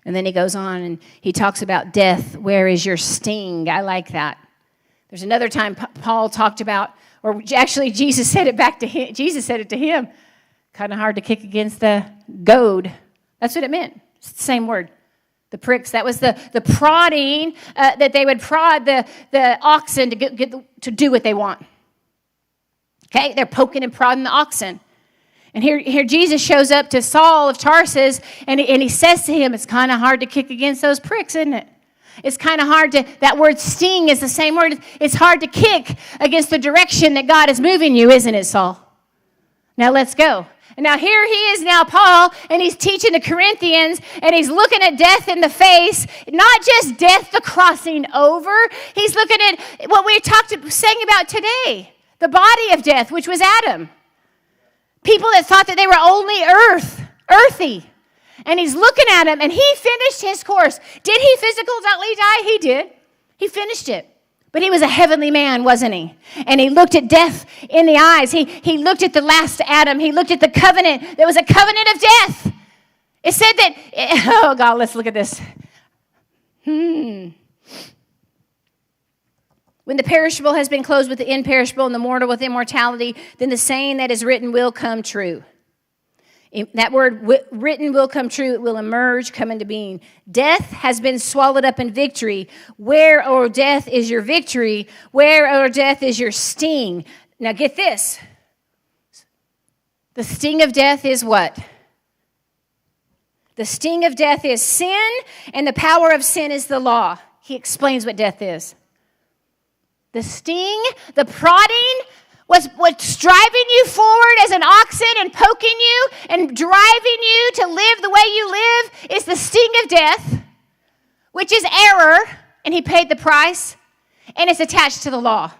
And then he goes on and he talks about death. Where is your sting? I like that. There's another time Paul talked about, or actually Jesus said it back to him. Jesus said it to him. Kind of hard to kick against the goad. That's what it meant. It's the same word. The pricks. That was the prodding that they would prod the oxen to do what they want. Okay? They're poking and prodding the oxen. And here Jesus shows up to Saul of Tarsus, and he says to him, it's kind of hard to kick against those pricks, isn't it? It's kind of hard to, that word sting is the same word. It's hard to kick against the direction that God is moving you, isn't it, Saul? Now let's go. And now here he is now, Paul, and he's teaching the Corinthians, and he's looking at death in the face, not just death, the crossing over. He's looking at what we sang about today, the body of death, which was Adam. People that thought that they were only earthy. And he's looking at him, and he finished his course. Did he physically die? He did. He finished it. But he was a heavenly man, wasn't he? And he looked at death in the eyes. He looked at the last Adam. He looked at the covenant. There was a covenant of death. It said that, oh God, let's look at this. When the perishable has been clothed with the imperishable and the mortal with immortality, then the saying that is written will come true. That word written will come true. It will emerge, come into being. Death has been swallowed up in victory. Where, O death, is your victory? Where, O death, is your sting? Now get this. The sting of death is what? The sting of death is sin, and the power of sin is the law. He explains what death is. The sting, the prodding, what's driving you forward as an oxen and poking you and driving you to live the way you live is the sting of death, which is error, and he paid the price, and it's attached to the law.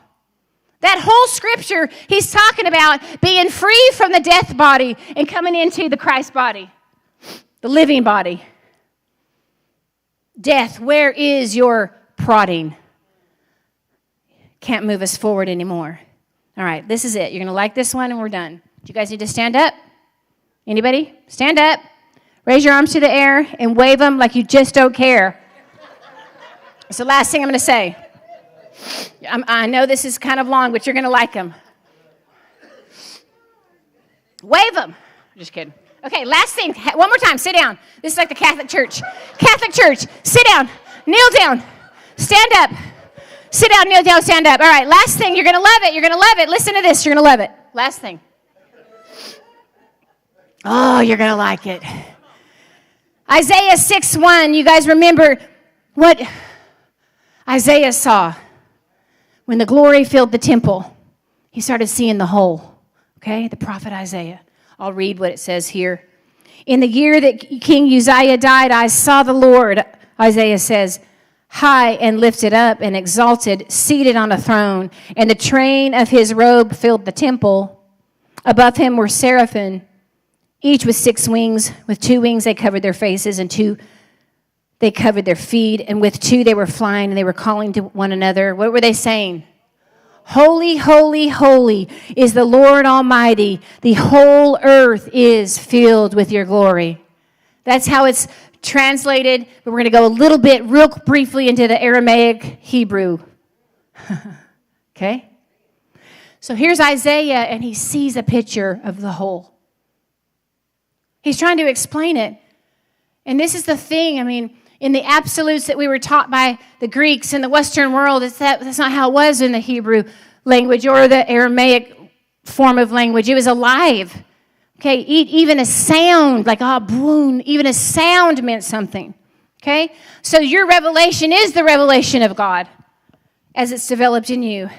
That whole scripture, he's talking about being free from the death body and coming into the Christ body, the living body. Death, where is your prodding? can't move us forward anymore. All right, this is it. You're going to like this one, and we're done. Do you guys need to stand up? Anybody? Stand up. Raise your arms to the air and wave them like you just don't care. It's the last thing I'm going to say. I know this is kind of long, but you're going to like them. Wave them. Just kidding. Okay, last thing. One more time. Sit down. This is like the Catholic Church. Catholic Church. Sit down. Kneel down. Stand up. Sit down, kneel down, stand up. All right, last thing. You're going to love it. You're going to love it. Listen to this. You're going to love it. Last thing. Oh, you're going to like it. Isaiah 6:1. You guys remember what Isaiah saw when the glory filled the temple. He started seeing the whole. Okay, the prophet Isaiah. I'll read what it says here. In the year that King Uzziah died, I saw the Lord, Isaiah says, high and lifted up and exalted, seated on a throne, and the train of his robe filled the temple. Above him were seraphim, each with 6 wings. With 2 wings they covered their faces, and 2 they covered their feet, and with 2 they were flying, and they were calling to one another. What were they saying? Holy, holy, holy is the Lord Almighty. The whole earth is filled with your glory. That's how it's translated, but we're going to go a little bit, real briefly, into the Aramaic Hebrew. Okay? So here's Isaiah, and he sees a picture of the whole. He's trying to explain it. And this is the thing, I mean, in the absolutes that we were taught by the Greeks in the Western world, that's not how it was in the Hebrew language or the Aramaic form of language. It was alive. Okay, even a sound, like boom, even a sound meant something. Okay, so your revelation is the revelation of God as it's developed in you.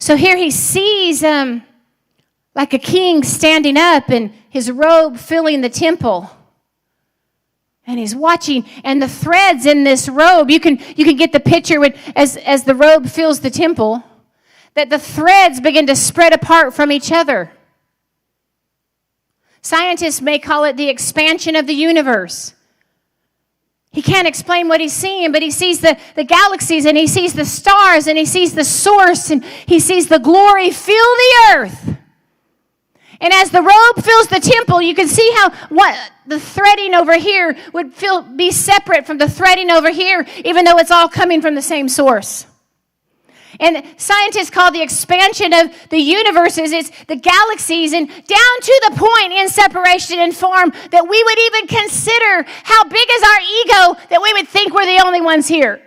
So here he sees like a king standing up and his robe filling the temple. And he's watching, and the threads in this robe, you can get the picture when, as the robe fills the temple, that the threads begin to spread apart from each other. Scientists may call it the expansion of the universe. He can't explain what he's seeing, but he sees the galaxies, and he sees the stars, and he sees the source, and he sees the glory fill the earth. And as the robe fills the temple, you can see how the threading over here would be separate from the threading over here, even though it's all coming from the same source. And scientists call the expansion of the universes, it's the galaxies, and down to the point in separation and form that we would even consider how big is our ego that we would think we're the only ones here.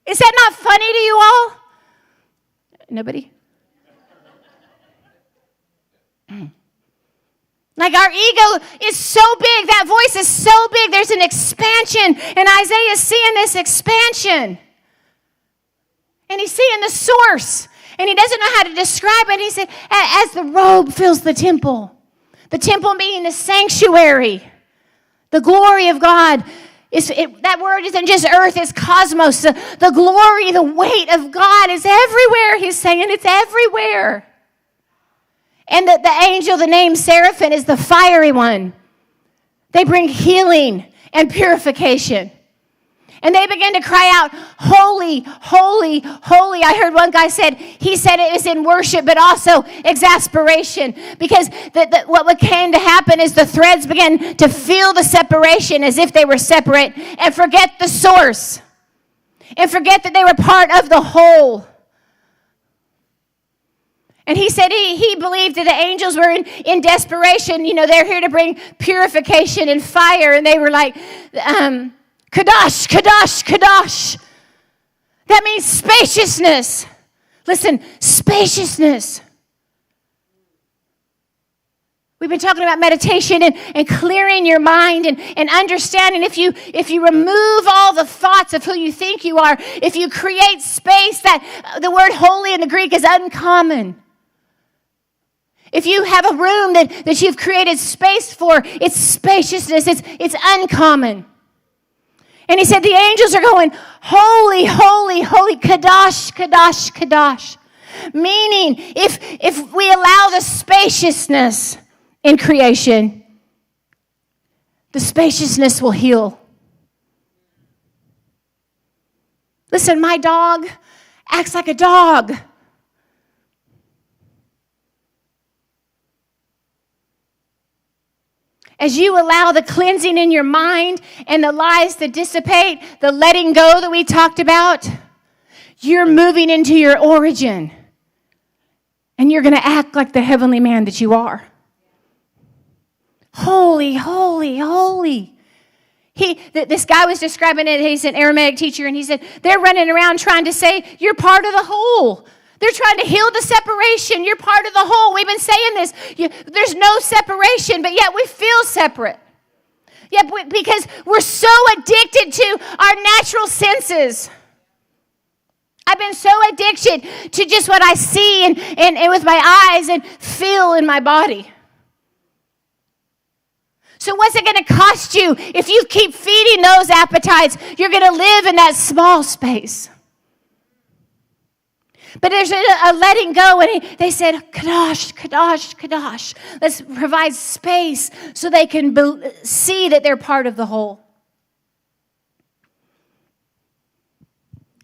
Is that not funny to you all? Nobody? Like our ego is so big, that voice is so big, there's an expansion, and Isaiah is seeing this expansion. And he's seeing the source, and he doesn't know how to describe it. He said, as the robe fills the temple being the sanctuary, the glory of God, that word isn't just earth, it's cosmos. The glory, the weight of God is everywhere, he's saying, it's everywhere. And the angel, the name Seraphim, is the fiery one. They bring healing and purification. And they begin to cry out, holy, holy, holy. I heard one guy he said it was in worship, but also exasperation. Because what came to happen is the threads began to feel the separation as if they were separate and forget the source. And forget that they were part of the whole. And he said he believed that the angels were in desperation. You know, they're here to bring purification and fire. And they were like, Kadosh, Kadosh, Kadosh. That means spaciousness. Listen, spaciousness. We've been talking about meditation and clearing your mind and understanding if you remove all the thoughts of who you think you are, if you create space, that the word holy in the Greek is uncommon. If you have a room that you've created space for, it's spaciousness, it's uncommon. And he said the angels are going, holy, holy, holy, kadosh, kadosh, kadosh. Meaning, if we allow the spaciousness in creation, the spaciousness will heal. Listen, my dog acts like a dog. As you allow the cleansing in your mind and the lies to dissipate, the letting go that we talked about, you're moving into your origin. And you're going to act like the heavenly man that you are. Holy, holy, holy. This guy was describing it. He's an Aramaic teacher, and he said, they're running around trying to say, you're part of the whole. They're trying to heal the separation. You're part of the whole. We've been saying this. There's no separation, but yet we feel separate. Yeah, because we're so addicted to our natural senses. I've been so addicted to just what I see and with my eyes and feel in my body. So what's it going to cost you if you keep feeding those appetites? You're going to live in that small space. But there's a letting go, and they said, Kadosh, Kadosh, Kadosh. Let's provide space so they can see that they're part of the whole.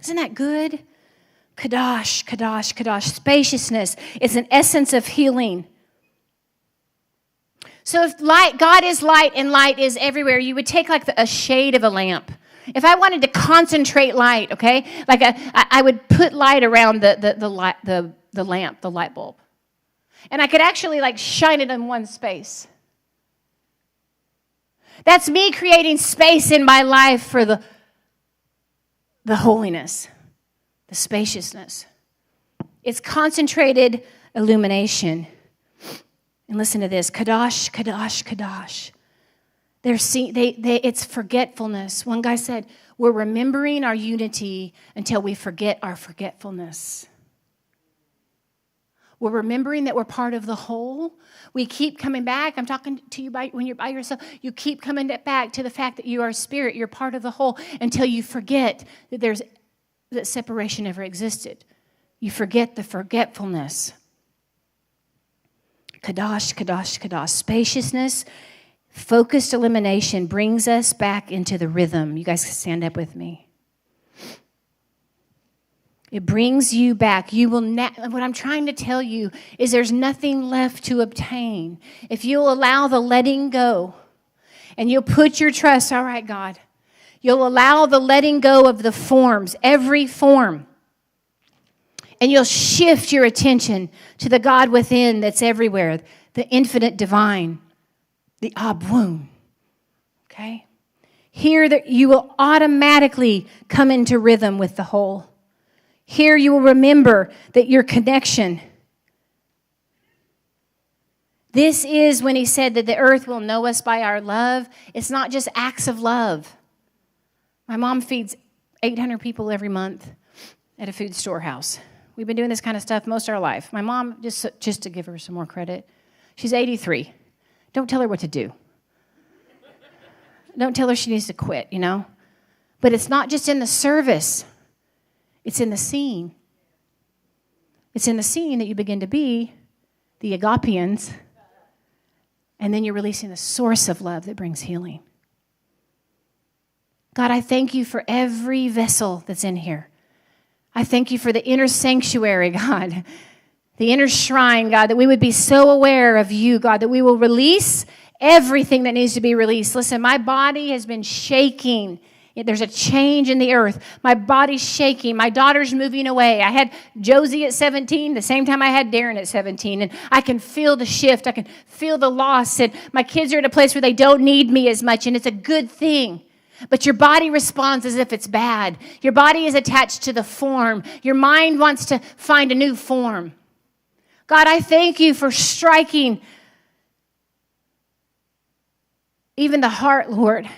Isn't that good? Kadosh, Kadosh, Kadosh. Spaciousness is an essence of healing. So if God is light and light is everywhere, you would take like a shade of a lamp. If I wanted to concentrate light, okay, like I would put light around the lamp, the light bulb, and I could actually like shine it in one space. That's me creating space in my life for the holiness, the spaciousness. It's concentrated illumination. And listen to this: Kadosh, Kadosh, Kadosh. It's forgetfulness. One guy said, we're remembering our unity until we forget our forgetfulness. We're remembering that we're part of the whole. We keep coming back. I'm talking to you when you're by yourself. You keep coming back to the fact that you are a spirit. You're part of the whole until you forget that separation ever existed. You forget the forgetfulness. Kadosh, Kadosh, Kadosh. Spaciousness, focused elimination brings us back into the rhythm. You guys can stand up with me. It brings you back. What I'm trying to tell you is there's nothing left to obtain. If you'll allow the letting go and you'll put your trust, all right, God, you'll allow the letting go of the forms, every form, and you'll shift your attention to the God within that's everywhere, the infinite divine, the Abun. Okay? Here you will automatically come into rhythm with the whole. Here you will remember that your connection. This is when he said that the earth will know us by our love. It's not just acts of love. My mom feeds 800 people every month at a food storehouse. We've been doing this kind of stuff most of our life. My mom, just to give her some more credit, she's 83. Don't tell her what to do. Don't tell her she needs to quit, But it's not just in the service. It's in the scene. It's in the scene that you begin to be the agapians, and then you're releasing the source of love that brings healing. God, I thank you for every vessel that's in here. I thank you for the inner sanctuary, God, the inner shrine, God, that we would be so aware of you, God, that we will release everything that needs to be released. Listen, my body has been shaking. There's a change in the earth. My body's shaking. My daughter's moving away. I had Josie at 17, the same time I had Darren at 17, and I can feel the shift. I can feel the loss, and my kids are at a place where they don't need me as much, and it's a good thing. But your body responds as if it's bad. Your body is attached to the form. Your mind wants to find a new form. God, I thank you for striking even the heart, Lord.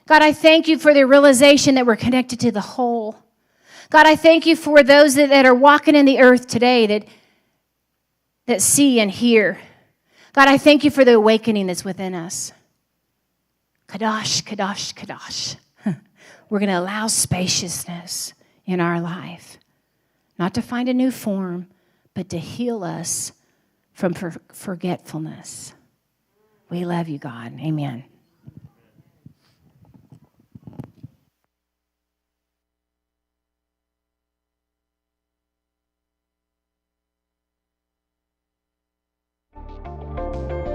God, I thank you for the realization that we're connected to the whole. God, I thank you for those that are walking in the earth today that see and hear. God, I thank you for the awakening that's within us. Kadosh, Kadosh, Kadosh. We're going to allow spaciousness in our life. Not to find a new form, but to heal us from forgetfulness. We love you, God. Amen. you.